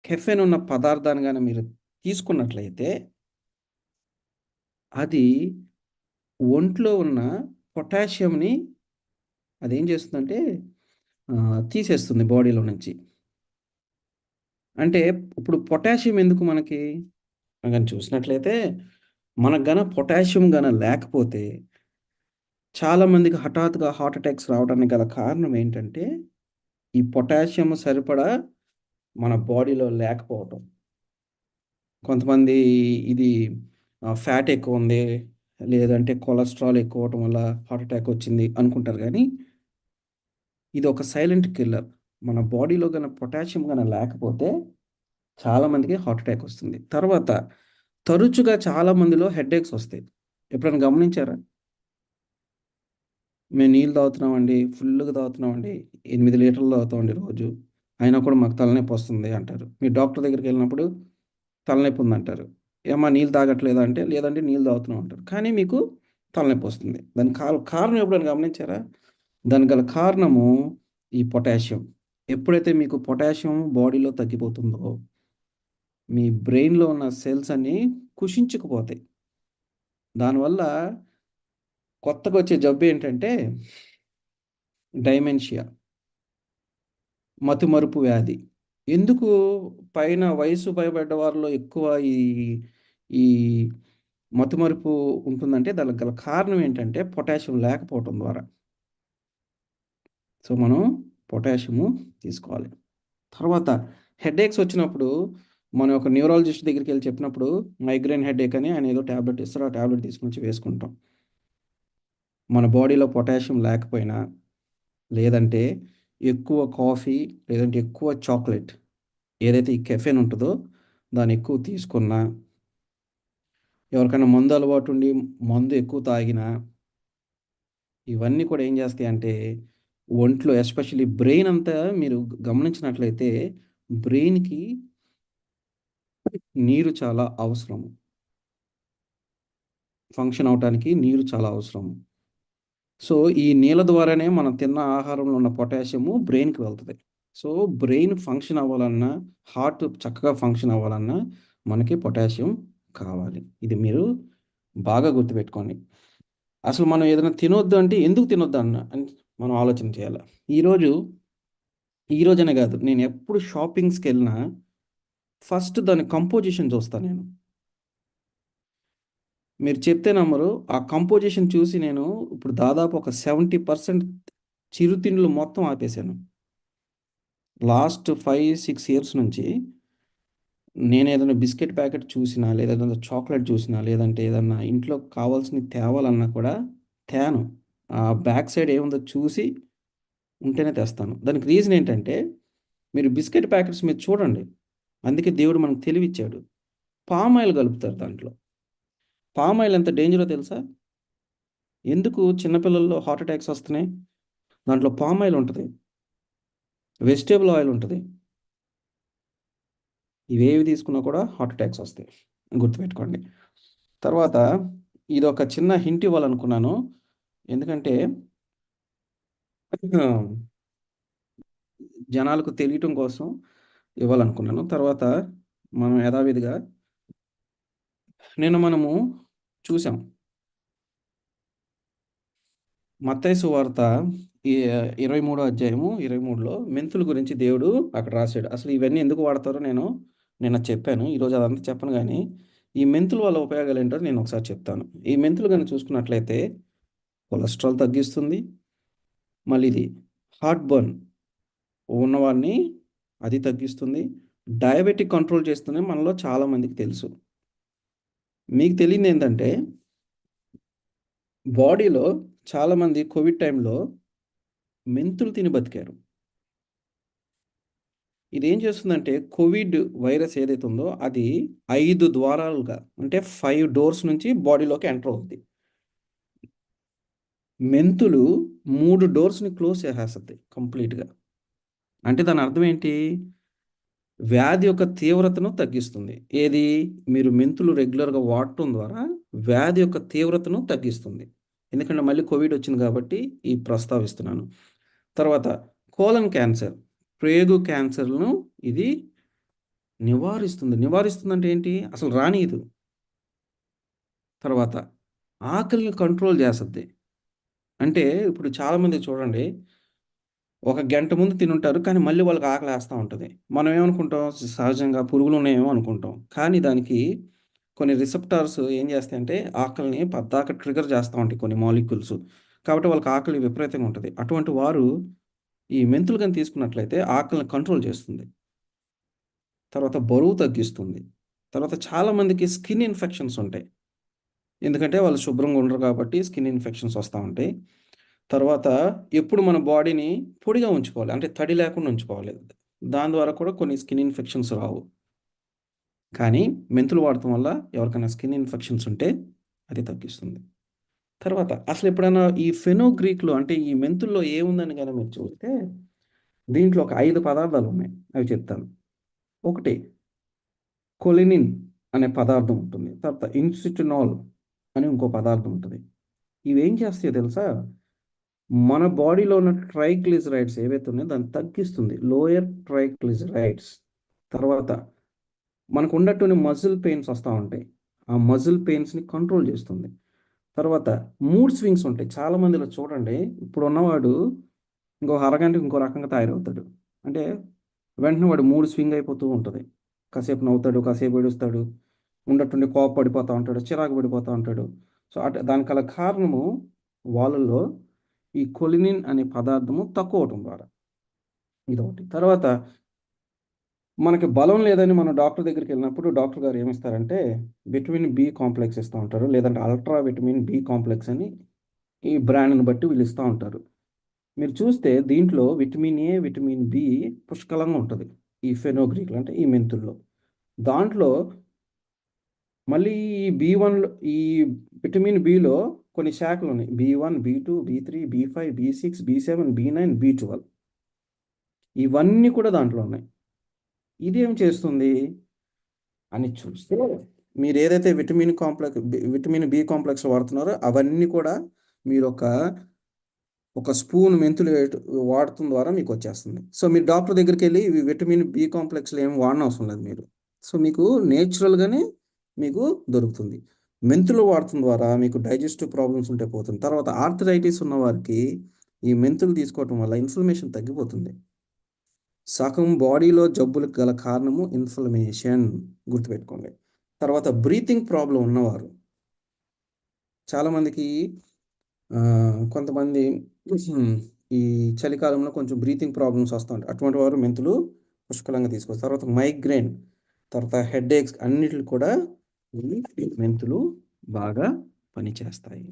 Caffeine ఉన్న పదార్థాన్ని గాని మీరు తీసుకున్నట్లయితే, అది ఒంట్లో ఉన్న పొటాషియంని అదేం చేస్తుందంటే తీసేస్తుంది బాడీలో నుంచి. అంటే ఇప్పుడు పొటాషియం ఎందుకు మనకి? గాని చూసినట్లయితే మనకు పొటాషియం లేకపోతే చాలామందికి హఠాత్తుగా హార్ట్ అటాక్స్ రావడానికి గల కారణం ఏంటంటే, ఈ పొటాషియం సరిపడా మన బాడీలో లేకపోవటం. కొంతమంది ఇది ఫ్యాట్ ఎక్కువుంది, లేదంటే కొలెస్ట్రాల్ ఎక్కువవ్వటం వల్ల హార్ట్ అటాక్ వచ్చింది అనుకుంటారు గానీ, ఇది ఒక సైలెంట్ కిల్లర్. మన బాడీలో పొటాషియం లేకపోతే చాలామందికి హార్ట్ అటాక్ వస్తుంది. తర్వాత తరచుగా చాలా మందిలో హెడ్‌ఏక్స్ వస్తాయి. ఎప్పుడైనా గమనించారా? మేము నీళ్ళు తాగుతున్నామండి, ఫుల్లుగా తాగుతున్నామండి. 8 లీటర్లు తాగుతామండి రోజు. అయినా కూడా మాకు తలనొప్పొస్తుంది అంటారు. మీరు డాక్టర్ దగ్గరికెళ్ళినప్పుడు తలనొప్పుందంటారు. ఏమ్మా నీళ్ళు తాగట్లేదా అంటే, లేదండి నీళ్ళు తాగుతున్నాం అంటారు. కానీ మీకు తలనొప్పొస్తుంది. దానికి కారణం ఎప్పుడైనా గమనించారా? దానికి గల కారణము ఈ పొటాషియం. ఎప్పుడైతే మీకు పొటాషియం బాడీలో తగ్గిపోతుందో, మీ బ్రెయిన్‌లో ఉన్న సెల్స్ అన్నీ కుషించుకుపోతాయి. దానివల్ల కొత్తగొచ్చే జబ్బేంటంటే డైమెన్షియా. మతిమరుపు వ్యాధి. ఎందుకు పైన వయస్సు పైబడ్డ వారిలో ఎక్కువ ఈ, ఈ మతిమరుపు ఉంటుందంటే దానికి గల కారణం ఏంటంటే పొటాషియం లేకపోవటం ద్వారా. సో, మనం పొటాషియము తీసుకోవాలి. తర్వాత హెడ్‌ఏక్స్ వచ్చినప్పుడు మనం ఒక న్యూరాలజిస్ట్ దగ్గరికెళ్లి చెప్పినప్పుడు మైగ్రేన్ హెడ్‌ఏక్ అని ఆయన ఏదో టాబ్లెట్ ఇస్తారు. ఆ టాబ్లెట్ తీసుకొనొచ్చి వేసుకుంటాం. మన బాడీలో పొటాషియం లేకపోయినా, లేదంటే ఎక్కువ కాఫీ, లేదంటే ఎక్కువ చాక్లెట్ ఏదైతే ఈ కెఫెన్ ఉంటదో దాన్ని ఎక్కువ తీసుకున్నా, ఎవరికైనా మందు అలవాటుండి మందు ఎక్కువ తాగినా, ఇవన్నీ కూడా ఏం చేస్తాయంటే ఒంట్లో ఎస్పెషల్లీ బ్రెయిన్ అంతా మీరు గమనించినట్లయితే బ్రెయిన్‌కి నీరు చాలా అవసరం. ఫంక్షన్ అవ్వటానికి నీరు చాలా అవసరం. సో, ఈ నీళ్ళ ద్వారానే మనం తిన్న ఆహారంలో ఉన్న పొటాషియము బ్రెయిన్‌కి వెళ్తది. సో, బ్రెయిన్ ఫంక్షన్ అవ్వాలన్నా, హార్ట్ చక్కగా ఫంక్షన్ అవ్వాలన్నా మనకి పొటాషియం కావాలి. ఇది మీరు బాగా గుర్తుపెట్టుకోండి. అసలు మనం ఏదైనా తినొద్దు అంటే ఎందుకు తినొద్దు అని మనం ఆలోచన చేయాల. ఈరోజు ఈరోజనే గాదు, నేనెప్పుడు షాపింగ్స్‌కెళ్ళినా ఫస్ట్ దాని కంపోజిషన్ చూస్తా నేను. మీరు చెప్తే నమ్మరు. ఆ కంపోజిషన్ చూసి నేను ఇప్పుడు దాదాపు ఒక 70% చిరుతిండ్లు మొత్తం ఆపేసాను. లాస్ట్ 5, 6 ఇయర్స్ నుంచి నేనేదైనా బిస్కెట్ ప్యాకెట్ చూసినా, లేదా ఏదైనా చాక్లెట్ చూసినా, లేదంటే ఏదన్నా ఇంట్లో కావాల్సినవి తేవాలన్నా కూడా తేను. ఆ బ్యాక్ సైడ్ ఏముందో చూసి ఉంటేనే తెస్తాను. దానికి రీజన్ ఏంటంటే, మీరు బిస్కెట్ ప్యాకెట్స్ మీరు చూడండి. అందుకే దేవుడు మనకు తెలివిచ్చాడు. పామ్ ఆయిల్ కలుపుతారు దాంట్లో. పామ్ ఆయిల్ ఎంత డేంజరో తెలుసా? ఎందుకు చిన్న పిల్లల్లో హార్ట్ అటాక్స్ వస్తున్నాయి? దాంట్లో పామ్ ఆయిల్ ఉంటది. వెజిటబుల్ ఆయిల్ ఉంటది. ఇవేవి తీసుకున్నా కూడా హార్ట్ అటాక్స్ వస్తాయి. గుర్తుపెట్టుకోండి. తర్వాత ఇదొక చిన్న హింట్ ఇవ్వాలనుకున్నాను. ఎందుకంటే జనాలకు తెలియటం కోసం ఇవ్వాలనుకున్నాను. తర్వాత మనం యథావిధిగా మనము చూసాం. మత్తయి సువార్త ఈ 23 అధ్యాయము 23లో మెంతుల గురించి దేవుడు అక్కడ రాసాడు. అసలు ఇవన్నీ ఎందుకు వాడతారో నేను నిన్న చెప్పాను. ఈరోజు అదంతా చెప్పను గానీ, ఈ మెంతుల వల్ల ఉపయోగాలేంటో నేను ఒకసారి చెప్తాను. ఈ మెంతులు చూసుకున్నట్లయితే కొలెస్ట్రాల్ తగ్గిస్తుంది. మళ్ళీ ఇది హార్ట్ బర్న్ ఉన్నవారిని అది తగ్గిస్తుంది. డయాబెటిక్ కంట్రోల్ చేస్తుందని మనలో చాలా మందికి తెలుసు. మీకు తెలియనిదేంటంటే బాడీలో చాలామంది కోవిడ్ టైంలో మెంతులు తిని బతికారు. ఇదేం చేస్తుందంటే కోవిడ్ వైరస్ ఏదైతే ఉందో అది 5 ద్వారాలుగా అంటే 5 డోర్స్ నుంచి బాడీలోకి ఎంటర్ అవుద్ది. మెంతులు 3 డోర్స్‌ని క్లోజ్ చేసేస్తది కంప్లీట్‌గా. అంటే దాని అర్థం ఏంటి? వ్యాధి యొక్క తీవ్రతను తగ్గిస్తుంది. ఏది? మీరు మెంతులు రెగ్యులర్‌గా వాడటం ద్వారా వ్యాధి యొక్క తీవ్రతను తగ్గిస్తుంది. ఎందుకంటే మళ్ళీ కోవిడ్ వచ్చింది కాబట్టి ఈ ప్రస్తావిస్తున్నాను. తర్వాత కోలన్ క్యాన్సర్, ప్రేగు క్యాన్సర్‌ను ఇది నివారిస్తుంది. నివారిస్తుందంటే ఏంటి? అసలు రానీయదు. తర్వాత ఆకలిని కంట్రోల్ చేస్తది. అంటే ఇప్పుడు చాలామంది చూడండి, ఒక గంట ముందు తినుంటారు. కానీ మళ్ళీ వాళ్ళకి ఆకలేస్తా ఉంటది. మనం ఏమనుకుంటాం సహజంగా పురుగులున్నాయేమో అనుకుంటాం. కానీ దానికి కొన్ని రిసెప్టార్స్ ఏం చేస్తాయంటే ఆకలిని పద్దాక ట్రిగ్గర్ చేస్తా ఉంటాయి కొన్ని మాలిక్యూల్స్. కాబట్టి వాళ్ళకి ఆకలి విపరీతంగా ఉంటది. అటువంటి వారు ఈ మెంతులు గాని తీసుకున్నట్లయితే ఆకలిని కంట్రోల్ చేస్తుంది. తర్వాత బరువు తగ్గిస్తుంది. తర్వాత చాలా మందికి స్కిన్ ఇన్ఫెక్షన్స్ ఉంటాయి. ఎందుకంటే వాళ్ళు శుభ్రంగా ఉండరు కాబట్టి స్కిన్ ఇన్ఫెక్షన్స్ వస్తా ఉంటాయి. తర్వాత ఎప్పుడు మన బాడీని పొడిగా ఉంచుకోవాలి. అంటే తడి లేకుండా ఉంచుకోవాలి. దాని ద్వారా కూడా కొన్ని స్కిన్ ఇన్ఫెక్షన్స్ రావు. కానీ మెంతులు వాడటం వల్ల ఎవరికైనా స్కిన్ ఇన్ఫెక్షన్స్ ఉంటే అది తగ్గిస్తుంది. తర్వాత అసలెప్పుడైనా ఈ ఫెనోగ్రీక్‌లో అంటే ఈ మెంతుల్లో ఏముందని గాని మీరు చూస్తే దీంట్లో ఒక 5 పదార్థాలున్నాయి. అవి చెప్తాను. ఒకటి కొలినిన్ అనే పదార్థం ఉంటుంది. తర్వాత ఇన్‌సిటినాల్ అని ఇంకో పదార్థం ఉంటది. ఇవేం చేస్తాయో తెలుసా? మన బాడీలో ఉన్న ట్రైగ్లిజరైడ్స్ ఏవైతే ఉన్నాయో దాన్ని తగ్గిస్తుంది. Lower triglycerides. తర్వాత మనకున్నటువంటి మజిల్ పెయిన్స్ వస్తా ఉంటాయి. ఆ మజిల్ పెయిన్స్‌ని కంట్రోల్ చేస్తుంది. తర్వాత మూడ్ స్వింగ్స్ ఉంటాయి. చాలా మందిలో చూడండి ఇప్పుడున్నవాడు ఇంకో అరగంటకి ఇంకో రకంగా తయారవుతాడు. అంటే వెంటనే వాడి మూడ్ స్వింగ్ అయిపోతూ ఉంటది. కాసేపు నవ్వుతాడు, కాసేపు ఏడుస్తాడు. ఉన్నట్టుండి కోపపడిపోతా ఉంటాడు, చిరాకు పడిపోతా ఉంటాడు. సో, దానికి గల కారణము వాళ్ళలో ఈ కొలినిన్ అనే పదార్థము తక్కువవటం ద్వారా. ఇదొకటి. తర్వాత మనకి బలం లేదని మనం డాక్టర్ దగ్గరికెళ్ళినప్పుడు డాక్టర్ గారు ఏమిస్తారంటే విటమిన్ బి కాంప్లెక్స్ ఇస్తా ఉంటారు. లేదంటే అల్ట్రా విటమిన్ బి కాంప్లెక్స్ అని ఈ బ్రాండ్‌ని బట్టి వీళ్ళు ఇస్తా ఉంటారు. మీరు చూస్తే దీంట్లో విటమిన్ ఏ, విటమిన్ బి పుష్కలంగా ఉంటది. ఈ ఫెనోగ్రీక్‌లో అంటే ఈ మెంతుల్లో. దాంట్లో మళ్ళీ ఈ బి1లో ఈ విటమిన్ బిలో కొన్ని శాఖలున్నాయి. బి1, బి2, బి3, బి5, బి6, బి7, బి9, బి12 ఇవన్నీ కూడా దాంట్లో ఉన్నాయి. ఇదేం చేస్తుంది అని చూస్తే మీరేదైతే విటమిన్ బి కాంప్లెక్స్ వాడుతున్నారో అవన్నీ కూడా మీరొక ఒక స్పూన్ మెంతులు వాడటం ద్వారా మీకొచ్చేస్తుంది. సో, మీరు డాక్టర్ దగ్గరికెళ్ళి ఇవి విటమిన్ బి కాంప్లెక్స్‌లు ఏమి వాడనవసరం లేదు మీరు. సో, మీకు నేచురల్‌గానే మీకు దొరుకుతుంది. మెంతులు వాడటం ద్వారా మీకు డైజెస్టివ్ ప్రాబ్లమ్స్ ఉంటే పోతుంది. తర్వాత ఆర్థరైటిస్ ఉన్నవారికి ఈ మెంతులు తీసుకోవటం వల్ల ఇన్‌ఫ్లమేషన్ తగ్గిపోతుంది. సగం బాడీలో జబ్బులకు గల కారణము ఇన్‌ఫ్లమేషన్ గుర్తుపెట్టుకోండి. తర్వాత బ్రీతింగ్ ప్రాబ్లమ్ ఉన్నవారు చాలామందికి కొంతమంది ఈ చలికాలంలో కొంచెం బ్రీతింగ్ ప్రాబ్లమ్స్ వస్తా ఉంటాయి. అటువంటి వారు మెంతులు పుష్కలంగా తీసుకోవచ్చు. తర్వాత మైగ్రేన్, తర్వాత హెడ్‌ఏక్స్ అన్నిట్లికి కూడా ఈ మెంతులు బాగా పనిచేస్తాయి.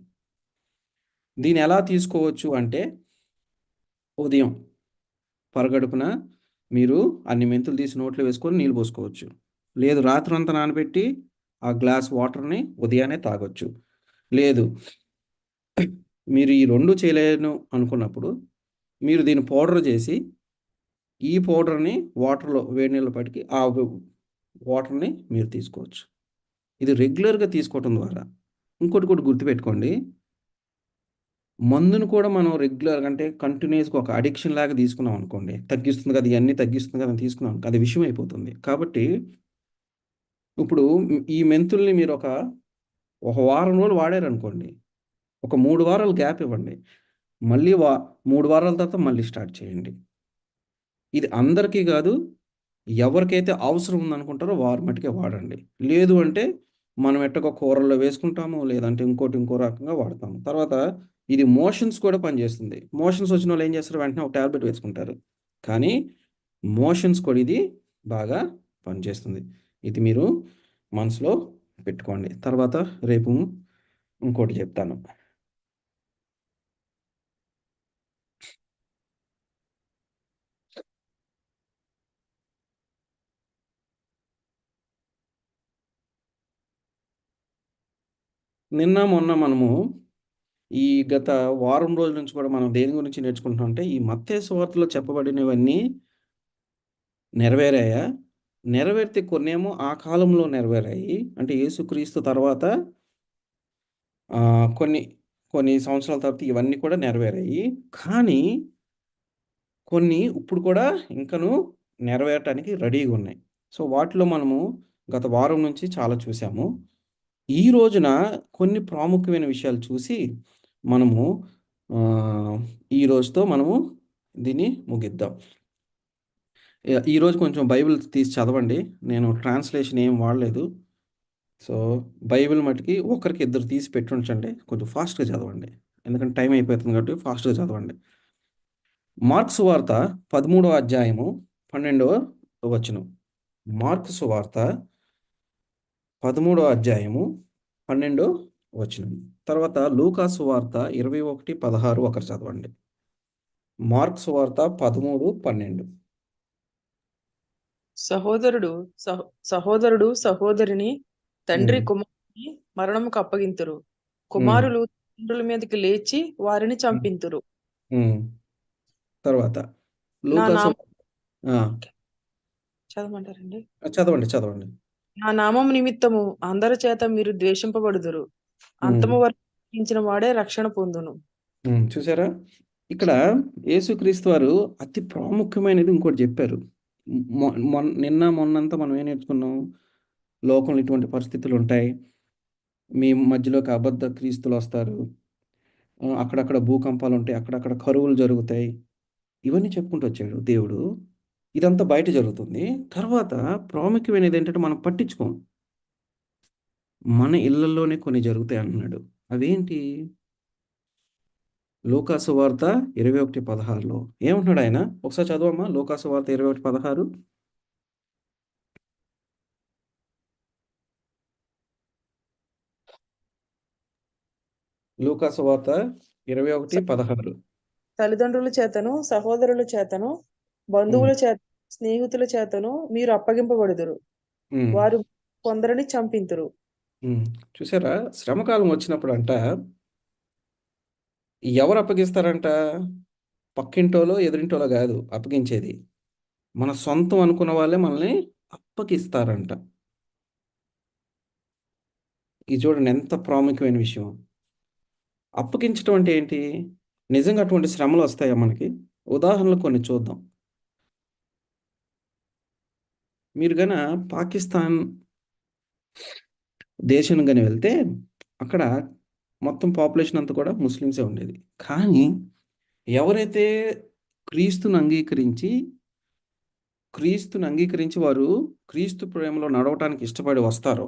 దీన్ని ఎలా తీసుకోవచ్చు అంటే ఉదయం పరగడుపున మీరు అన్ని మెంతులు తీసి నోట్లో వేసుకొని నీళ్ళు పోసుకోవచ్చు. లేదు రాత్రంతా నానబెట్టి ఆ గ్లాస్ వాటర్‌ని ఉదయాన్నే తాగొచ్చు. లేదు మీరు ఈ 2 చేయలేను అనుకున్నప్పుడు మీరు దీన్ని పౌడర్ చేసి ఈ పౌడర్‌ని వాటర్‌లో వేడి నీళ్ళలో పటికి ఆ వాటర్‌ని మీరు తీసుకోవచ్చు. ఇది రెగ్యులర్‌గా తీసుకోవటం ద్వారా ఇంకోటి కూడా గుర్తుపెట్టుకోండి. మందును కూడా మనం రెగ్యులర్‌గా అంటే కంటిన్యూయస్‌గా ఒక అడిక్షన్ లాగా తీసుకున్నాం అనుకోండి. తగ్గిస్తుంది కదా! ఇయన్నీ తగ్గిస్తుంది కదా! అని తీసుకున్నాం అనుకో అది విషం అయిపోతుంది. కాబట్టి ఇప్పుడు ఈ మెంతుల్ని ఒక వారం రోజులు వాడారనుకోండి. ఒక 3 వారాలు గ్యాప్ ఇవ్వండి. మళ్ళీ 3 వారాల తర్వాత మళ్ళీ స్టార్ట్ చేయండి. ఇది అందరికీ గాదు. ఎవరికైతే అవసరం ఉందనుకుంటారో వారు మట్టుకే వాడండి. లేదు అంటే మనం ఎట్టగో కూరల్లో వేసుకుంటాము. లేదంటే ఇంకో రకంగా వాడతాము. తర్వాత ఇది మోషన్స్ కూడా పనిచేస్తుంది. మోషన్స్ వచ్చినోళ్ళు ఏం చేస్తారు? వెంటనే ఒక టాబ్లెట్ వేసుకుంటారు. కానీ మోషన్స్ కూడా ఇది బాగా పనిచేస్తుంది. ఇది మీరు మనసులో పెట్టుకోండి. తర్వాత రేపు ఇంకోటి చెప్తాను. నిన్న మొన్న మనము ఈ గత వారం రోజుల నుంచి కూడా మనం దేని గురించి నేర్చుకుంటున్నాం అంటే, ఈ మత్తయి సువార్తలో చెప్పబడినవన్నీ నెరవేరాయా? నెరవేరితే కొన్నేమో ఆ కాలంలో నెరవేరాయి. అంటే యేసుక్రీస్తు తర్వాత కొన్ని కొన్ని సంవత్సరాల తర్వాత ఇవన్నీ కూడా నెరవేరాయి. కానీ కొన్ని ఇప్పుడు కూడా ఇంకను నెరవేరటానికి రెడీగున్నాయి. సో, వాటిలో మనము గత వారం నుంచి చాలా చూసాము. ఈ రోజున కొన్ని ప్రాముఖ్యమైన విషయాలు చూసి మనము ఆహ్, ఈ రోజుతో మనము దీన్ని ముగిద్దాం. ఈరోజు కొంచెం బైబిల్ తీసి చదవండి. నేను ట్రాన్స్‌లేషన్ ఏం వాడలేదు. సో, బైబిల్ మటికి ఒకరికి ఇద్దరు తీసి పెట్టుంచండి. కొంచెం ఫాస్ట్‌గా చదవండి. ఎందుకంటే టైం అయిపోతుంది కాబట్టి ఫాస్ట్‌గా చదవండి. మార్కు సువార్త 13వ అధ్యాయము 12వ వచనం. మార్కు సువార్త 13వ అధ్యాయము 12 వచనం. తర్వాత లూకా సువార్త 21, 16 ఒకరు చదవండి. మార్కు సువార్త 13, 12. సహోదరుడు సహోదరుడు సహోదరిని తండ్రి హ్మ్. కుమారుని మరణముకు అప్పగింతురు. హ్మ్. కుమారులు తండ్రుల మీదకి లేచి వారిని హ్మ్. చంపింతురు. హ్మ్. తర్వాత నా లూకా సు నామ ఆ! చదవమంటారండి? చదవండి. చదవండి. నా నామము నిమిత్తము అందరి చేత మీరు ద్వేషింపబడుదురు. హ్మ్. అంతము వరకు జీవించిన వాడే రక్షణ పొందును. హ్మ్. చూసారా? ఇక్కడ యేసుక్రీస్తు వారు అతి ప్రాముఖ్యమైనది ఇంకోటి జెప్పారు. నిన్న మొన్నంతా మనం ఏం నేర్చుకున్నాం? లోకంలో ఇటువంటి పరిస్థితులుంటాయి. మీ మధ్యలోకి అబద్ధ క్రీస్తులొస్తారు. అక్కడక్కడ భూకంపాలుంటాయి. అక్కడక్కడ కరువులు జరుగుతాయి. ఇవన్నీ చెప్పుకుంటూ వచ్చాడు దేవుడు. ఇదంతా బయట జరుగుతుంది. తర్వాత ప్రాముఖ్యమైనదేంటంటే మనం పట్టించుకోం. మన ఇళ్లల్లోనే కొన్ని జరుగుతాయి అంటున్నాడు. అవేంటి? లూకాసు వార్త 21:16లో ఏమంటున్నాడాయన? ఒకసారి చదవమ్మా లూకాసు వార్త 21:16. లూకాసు వార్త స- 21:16. తల్లిదండ్రుల చేతను సహోదరుల చేతను హ్మ్. బంధువుల చేత స్నేహితుల చేతను మీరు అప్పగింపబడుదురు. హ్మ్. వారు కొందరిని చంపింతురు. హ్మ్. చూసారా? శ్రమకాలం వచ్చినప్పుడంట ఎవరు అప్పగిస్తారంట? పక్కింటోలో, ఎదురింటోలో గాదు అప్పగించేది. మన సొంతం అనుకున్న వాళ్ళే మనల్ని అప్పగిస్తారంట. ఇది చూడండి ఎంత ప్రాముఖ్యమైన విషయం. అప్పగించటం అంటే ఏంటి? నిజంగా అటువంటి శ్రమలొస్తాయా మనకి? ఉదాహరణలు కొన్ని చూద్దాం. మీరు పాకిస్తాన్ దేశం గాని వెళ్తే, అక్కడ మొత్తం పాపులేషన్ అంతా కూడా ముస్లిమ్సే ఉండేది. కానీ ఎవరైతే క్రీస్తుని అంగీకరించి, క్రీస్తుని అంగీకరించి వారు క్రీస్తు ప్రేమలో నడవటానికి ఇష్టపడి వస్తారో,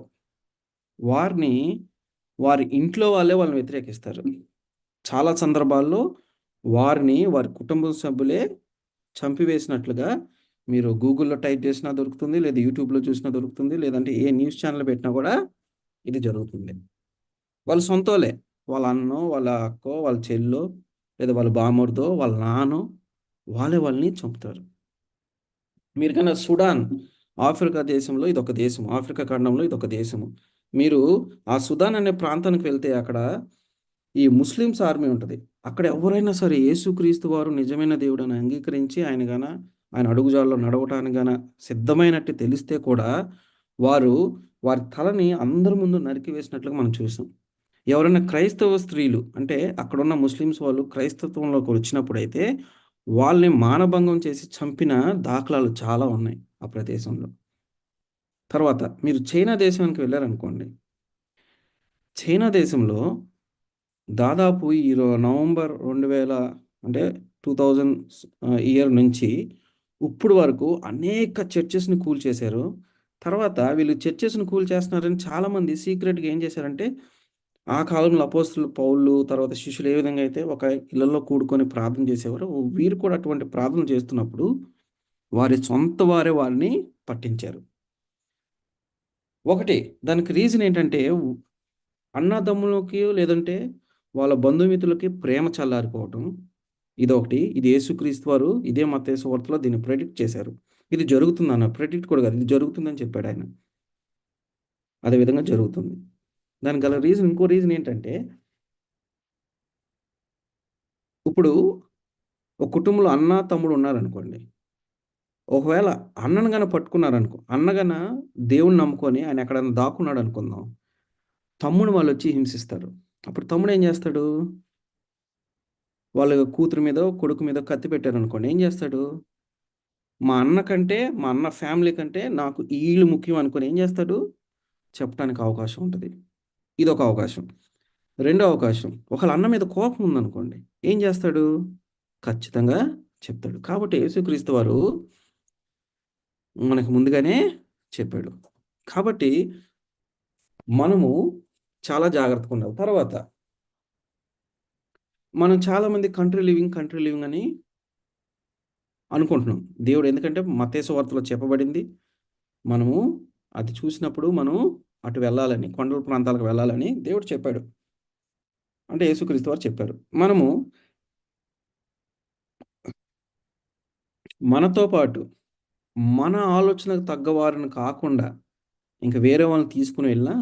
వారిని వారి ఇంట్లో వాళ్ళే వాళ్ళని వ్యతిరేకిస్తారు. చాలా సందర్భాల్లో వారిని వారి కుటుంబ సభ్యులే చంపివేసినట్లుగా మీరు గూగుల్‌లో టైప్ చేసినా దొరుకుతుంది. లేదా యూట్యూబ్‌లో చూసినా దొరుకుతుంది. లేదంటే ఏ న్యూస్ ఛానెల్ పెట్టినా కూడా ఇది జరుగుతుంది. వాళ్ళ సొంతోళ్ళే. వాళ్ళ అన్నో, వాళ్ళ అక్కో, వాళ్ళ చెల్లో, లేదా వాళ్ళ బామర్దో, వాళ్ళ నాన్నో వాళ్ళే వాళ్ళని చంపుతారు. మీరు సుడాన్ ఆఫ్రికా దేశంలో ఇదొక దేశం. ఆఫ్రికా ఖండంలో ఇదొక దేశము. మీరు ఆ సుదాన్ అనే ప్రాంతానికి వెళ్తే అక్కడ ఈ ముస్లిమ్స్ ఆర్మీ ఉంటది. అక్కడ ఎవరైనా సరే యేసుక్రీస్తు వారు నిజమైన దేవుడని అంగీకరించి ఆయన అడుగుజాడల్లో నడవటానికి సిద్ధమైనట్టు తెలిస్తే కూడా వారు వారి తలని అందరి ముందు నరికివేసినట్లుగా మనం చూసాం. ఎవరైనా క్రైస్తవ స్త్రీలు అంటే అక్కడున్న ముస్లిమ్స్ వాళ్ళు క్రైస్తత్వంలోకి వచ్చినప్పుడైతే వాళ్ళని మానభంగం చేసి చంపిన దాఖలాలు చాలా ఉన్నాయి ఆ ప్రదేశంలో. తర్వాత మీరు చైనా దేశానికి వెళ్లారనుకోండి. చైనా దేశంలో దాదాపు నవంబర్ 2000 అంటే 2000 ఇయర్ నుంచి ఇప్పుడు వరకు అనేక చర్చెస్‌ని కూల్చేశారు. తర్వాత వీళ్ళు చర్చెస్‌ని కూల్చేస్తున్నారని చాలామంది సీక్రెట్‌గా ఏం చేశారంటే, ఆ కాలంలో అపోస్తలులు పౌలు, తర్వాత శిష్యులు ఏ విధంగా అయితే ఒక ఇళ్లల్లో కూడుకొని ప్రార్థన చేసేవారో, వీరు కూడా అటువంటి ప్రార్థన చేస్తున్నప్పుడు వారి సొంత వారే వారిని పట్టించారు. ఒకటి దానికి రీజన్ ఏంటంటే అన్నదమ్ములకి లేదంటే వాళ్ళ బంధుమిత్రులకి ప్రేమ చల్లారిపోవటం. ఇదొకటి. ఇది యేసుక్రీస్తు వారు ఇదే మత్తయి సువార్తలో దీన్ని ప్రెడిక్ట్ చేశారు. ఇది జరుగుతుందన్న ప్రెడిక్ట్ కూడా కాదు. ఇది జరుగుతుందని చెప్పాడాయన. అదే విధంగా జరుగుతుంది. దానికి గల రీజన్ ఇంకో రీజన్ ఏంటంటే, ఇప్పుడు ఒక కుటుంబంలో అన్న, తమ్ముడు ఉన్నారనుకోండి. ఒకవేళ అన్నను పట్టుకున్నారనుకో, అన్న దేవుడిని నమ్ముకొని ఆయన ఎక్కడైనా దాక్కున్నాడనుకుందాం. తమ్ముడిని వాళ్ళొచ్చి హింసిస్తారు. అప్పుడు తమ్ముడేం జేస్తాడు? వాళ్ళ కూతురు మీదో, కొడుకు మీదో కత్తి పెట్టారనుకోండి. ఏం జేస్తాడు? మా అన్న ఫ్యామిలీ కంటే నాకు ఈళ్ళు ముఖ్యం అనుకొని ఏం చేస్తాడు? చెప్పడానికి అవకాశం ఉంటది. ఇదొక అవకాశం. రెండో అవకాశం, ఒకళ్ళ అన్న మీద కోపం ఉందనుకోండి. ఏం చేస్తాడు? ఖచ్చితంగా చెప్తాడు. కాబట్టి యేసుక్రీస్తు వారు మనకు ముందుగానే చెప్పాడు. కాబట్టి మనము చాలా జాగ్రత్తగా ఉండాలి. తర్వాత మనం చాలామంది కంట్రీ లివింగ్ అని అనుకుంటున్నాం. దేవుడు ఎందుకంటే మత్తయి సువార్తలో చెప్పబడింది. మనము అది చూసినప్పుడు మనం అటు వెళ్ళాలని, కొండల ప్రాంతాలకు వెళ్ళాలని దేవుడు చెప్పాడు. అంటే యేసుక్రీస్తు వారు చెప్పారు. మనము మనతో పాటు మన ఆలోచనకు తగ్గవారిని కాకుండా ఇంక వేరే వాళ్ళని తీసుకొని వెళ్ళినా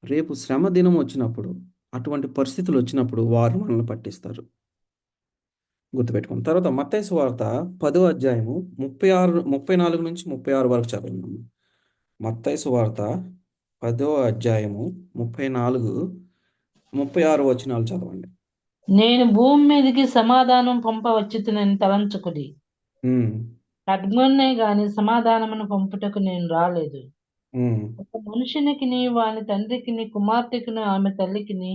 రేపు శ్రమ దినం వచ్చినప్పుడు, అటువంటి పరిస్థితులు వచ్చినప్పుడు వారు మనల్ని పట్టిస్తారు. గుర్తుపెట్టుకోండి. తర్వాత మత్తయి సువార్త 10వ అధ్యాయము 34-36 వరకు చదవండి. మత్తయి సువార్త 10వ అధ్యాయము 34, 36 వచనాలు చదవండి. నేను భూమి మీదకి సమాధానం పంపవచ్చునని తలంచుకుడి. హ్మ్. ఖడ్గమునే గాని సమాధానమును పంపుటకు నేను రాలేదు. హ్మ్. ఒక మనుషునికిని వాని తండ్రికిని కుమార్తెకును ఆమె తల్లికిని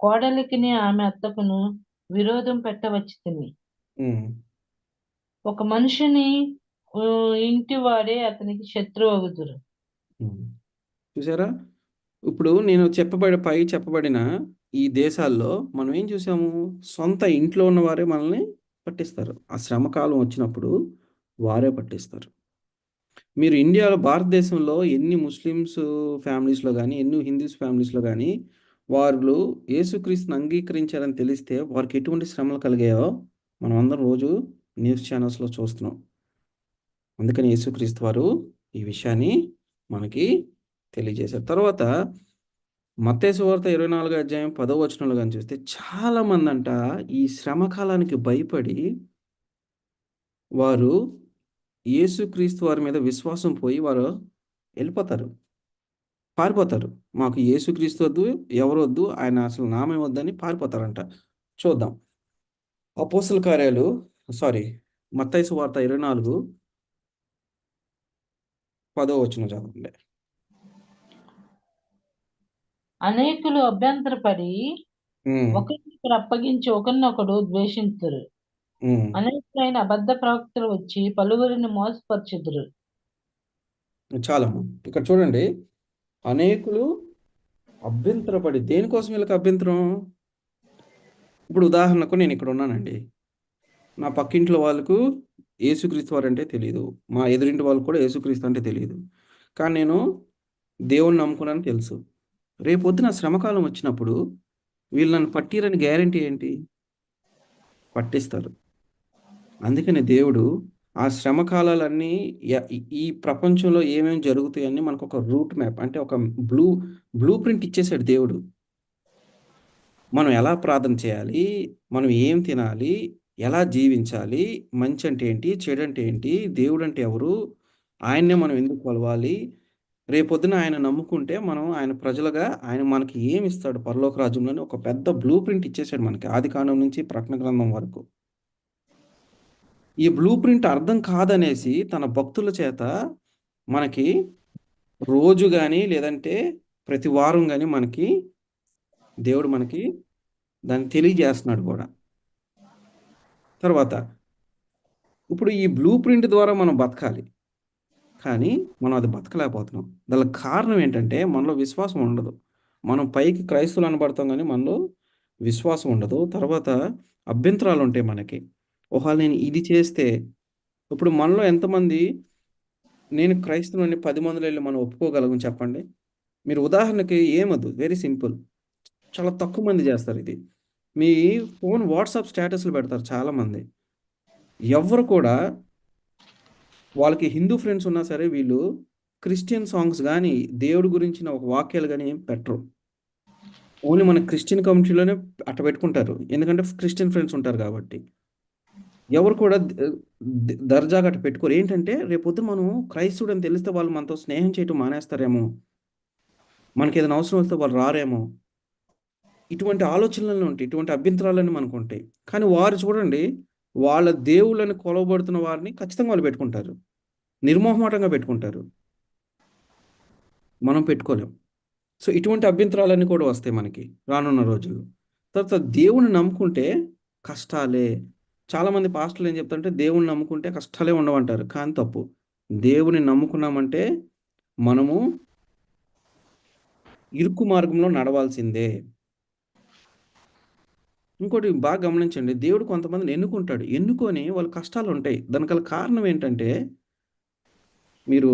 కోడలికిని ఆమె అత్తకును విరోధం పెట్టవచ్చుతిని. హ్మ్. ఒక మనుషుని ఇంటి వాడే అతనికి శత్రువు అగుదురు. హ్మ్. చూసారా? ఇప్పుడు నేను చెప్పబడిన ఈ దేశాల్లో మనం ఏం చూసాము? సొంత ఇంట్లో ఉన్నవారే మనల్ని పట్టిస్తారు. ఆ శ్రమ కాలం వచ్చినప్పుడు వారే పట్టిస్తారు. మీరు ఇండియాలో భారతదేశంలో ఎన్ని ముస్లిమ్స్ ఫ్యామిలీస్‌లో గాని, ఎన్ని హిందూస్ ఫ్యామిలీస్‌లో గాని, వాళ్ళు యేసుక్రీస్తుని అంగీకరించారని తెలిస్తే వారికి ఎటువంటి శ్రమలు కలిగాయో మనమందరం రోజు న్యూస్ ఛానెల్స్‌లో చూస్తున్నాం. అందుకని యేసుక్రీస్తు వారు ఈ విషయాన్ని మనకి తెలియజేశారు. తర్వాత మత్తయి సువార్త 24 అధ్యాయం 10వ వచనంలో గాని చూస్తే చాలామందంట ఈ శ్రమ కాలానికి భయపడి వారు యేసుక్రీస్తు వారి మీద విశ్వాసం పోయి వారు ఎళ్ళిపోతారు. పారిపోతారు. మాకు యేసుక్రీస్తు వద్దు, ఎవరొద్దు, ఆయన అసలు నామే వద్దని పారిపోతారంట. చూద్దాం. అపోస్తల కార్యాలు సారీ మత్తయి సువార్త 24 10వ వచనం చదవండి. అనేకులు అభ్యంతరపడి హ్మ్. ఒకరినొకరు అప్పగించి ఒకరినొకడు ద్వేషింతురు. హ్మ్. అనేకులైన అబద్ధ ప్రవక్తలు వచ్చి పలువురిని మోసపరచుదురు. చాలమ్మా. ఇక్కడ చూడండి. అనేకులు అభ్యంతరపడి దేనికోసం వీళ్ళకి అభ్యంతరం? ఇప్పుడు ఉదాహరణకు నేనిక్కడ ఉన్నానండి. నా పక్కింట్లో వాళ్ళకు యేసుక్రీస్తు వారంటే తెలీదు. మా ఎదురింటి వాళ్ళకి కూడా యేసుక్రీస్తు అంటే తెలీదు. కానీ నేను దేవుడిని నమ్ముకున్నానని తెలుసు. రేపొద్దున శ్రమకాలం వచ్చినప్పుడు వీళ్ళు నన్ను పట్టిరని గ్యారంటీ ఏంటి? పట్టిస్తారు. అందుకని దేవుడు ఆ శ్రమ కాలాలన్నీ ఈ ప్రపంచంలో ఏమేమి జరుగుతాయని మనకొక రూట్ మ్యాప్ అంటే ఒక బ్లూ బ్లూ ప్రింట్ ఇచ్చేసాడు దేవుడు. మనం ఎలా ప్రార్థన చేయాలి? మనం ఏం తినాలి? ఎలా జీవించాలి? మంచంటే ఏంటి? చెడంటే ఏంటి? దేవుడంటే ఎవరు? ఆయన్నే మనం ఎందుకు కొలవాలి? రేపొద్దున ఆయన నమ్ముకుంటే మనం ఆయన ప్రజలుగా ఆయన మనకి ఏమిస్తాడు పరలోక రాజ్యంలోని ఒక పెద్ద బ్లూ ప్రింట్ ఇచ్చేసాడు మనకి. ఆదికాండం నుంచి ప్రకటన గ్రంథం వరకు. ఈ బ్లూ ప్రింట్ అర్థం కాదనేసి తన భక్తుల చేత మనకి రోజు గాని, లేదంటే ప్రతి వారం గాని దేవుడు మనకి దాన్ని తెలియజేస్తున్నాడు గూడా. తర్వాత ఇప్పుడు ఈ బ్లూ ప్రింట్ ద్వారా మనం బతకాలి. కానీ మనం అది బతకలేకపోతున్నాం. దానికి కారణం ఏంటంటే మనలో విశ్వాసం ఉండదు. మనం పైకి క్రైస్తవులు అనబడతాం గానీ మనలో విశ్వాసం ఉండదు. తర్వాత అభ్యంతరాలుంటాయి మనకి. ఒకవేళ నేను ఇది చేస్తే ఇప్పుడు మనలో ఎంతమంది నేను క్రైస్తవుడిని 10 మందిలో ఎళ్లి మనం ఒప్పుకోగలం చెప్పండి? మీరు ఉదాహరణకి ఏమొద్దు. Very simple. చాలా తక్కువ మంది చేస్తారిది. మీ ఫోన్ వాట్సాప్ స్టేటస్‌లు పెడతారు చాలామంది. ఎవ్వరు కూడా వాళ్ళకి హిందూ ఫ్రెండ్స్ ఉన్నా సరే వీళ్ళు క్రిస్టియన్ సాంగ్స్ గానీ, దేవుడి గురించిన ఒక వాక్యాలు గానీ ఏం పెట్టరు. ఓన్లీ మన క్రిస్టియన్ కమ్యూనిటీలోనే అట్ట పెట్టుకుంటారు. ఎందుకంటే క్రిస్టియన్ ఫ్రెండ్స్ ఉంటారు గాబట్టి. ఎవరు కూడా దర్జాగా అట్ట పెట్టుకోరు. ఏంటంటే రేపొద్దున మనం క్రైస్తవుడని తెలిస్తే వాళ్ళు మనతో స్నేహం చేయటం మానేస్తారేమో! మనకేదైనా అవసరం వస్తే వాళ్ళు రారేమో! ఇటువంటి ఆలోచనలన్నీ ఉంటాయి. ఇటువంటి అభ్యంతరాలన్నీ మనకుంటాయి. కానీ వారు చూడండి వాళ్ళ దేవుళ్ళని కొలవబడుతున్న వారిని ఖచ్చితంగా వాళ్ళు పెట్టుకుంటారు. నిర్మోహమాటంగా పెట్టుకుంటారు. మనం పెట్టుకోలేం. సో, ఇటువంటి అభ్యంతరాలన్నీ కూడా వస్తాయి మనకి రానున్న రోజుల్లో. తర్వాత దేవుడిని నమ్ముకుంటే కష్టాలే. చాలామంది పాస్టర్‌లు ఏం చెప్తారంటే దేవుడిని నమ్ముకుంటే కష్టాలే ఉండవంటారు. కానీ తప్పు. దేవుడిని నమ్ముకున్నామంటే మనము ఇరుకు మార్గంలో నడవాల్సిందే. ఇంకోటి బాగా గమనించండి. దేవుడు కొంతమందిని ఎన్నుకుంటాడు. ఎన్నుకొని వాళ్ళ కష్టాలుంటాయి. దానికి గల కారణం ఏంటంటే మీరు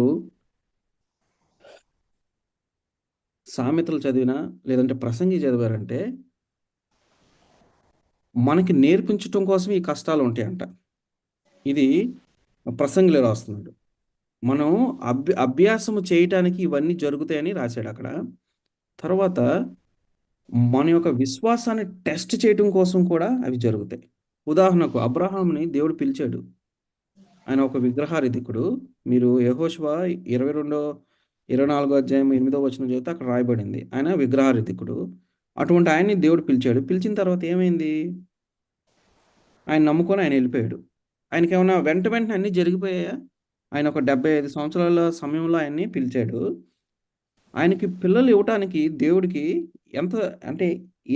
సామెతలు చదివినా, లేదంటే ప్రసంగి చదివారంటే మనకి నేర్పించటం కోసం ఈ కష్టాలుంటాయంట. ఇది ప్రసంగిలో రాస్తున్నాడు. మనం అభ్యాసము చేయటానికి ఇవన్నీ జరుగుతాయని రాశాడక్కడ. తర్వాత మన యొక్క విశ్వాసాన్ని టెస్ట్ చేయటం కోసం కూడా అవి జరుగుతాయి. ఉదాహరణకు అబ్రహాముని దేవుడు పిలిచాడు. ఆయన ఒక విగ్రహారాధికుడు. మీరు యెహోషువ 24 అధ్యాయం 8వ వచనం చదివితే అక్కడ రాయబడింది. ఆయన విగ్రహారాధికుడు. అటువంటి ఆయన్ని దేవుడు పిలిచాడు. పిలిచిన తర్వాత ఏమైంది? ఆయన నమ్ముకొని ఆయన ఎళ్ళిపోయాడు. ఆయనకేమన్నా వెంటనే అన్నీ జరిగిపోయాయా? ఆయన ఒక 75 సంవత్సరాల సమయంలో ఆయన్ని పిలిచాడు. ఆయనకి పిల్లలు ఇవ్వటానికి దేవుడికి ఎంత అంటే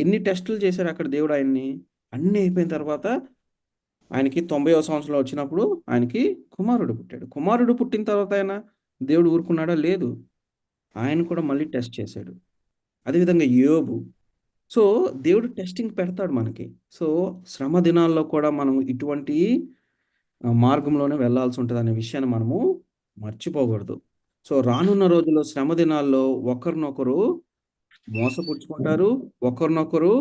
ఎన్ని టెస్టులు చేశారు అక్కడ దేవుడు ఆయన్ని? అన్నీ అయిపోయిన తర్వాత ఆయనకి 90వ సంవత్సరంలో వచ్చినప్పుడు ఆయనకి కుమారుడు పుట్టాడు. కుమారుడు పుట్టిన తర్వాత దేవుడు ఊరుకున్నాడా? లేదు. ఆయన కూడా మళ్ళీ టెస్ట్ చేశాడు. అదేవిధంగా యోబు. సో, దేవుడు టెస్టింగ్ పెడతాడు మనకి. సో, శ్రమ దినాల్లో కూడా మనం ఇటువంటి మార్గంలోనే వెళ్ళాల్సుంటదనే విషయాన్ని మనము మర్చిపోకూడదు. సో, రానున్న రోజుల్లో శ్రమ దినాల్లో ఒకరినొకరు మోసపుచ్చుకుంటారు. ఒకరినొకరు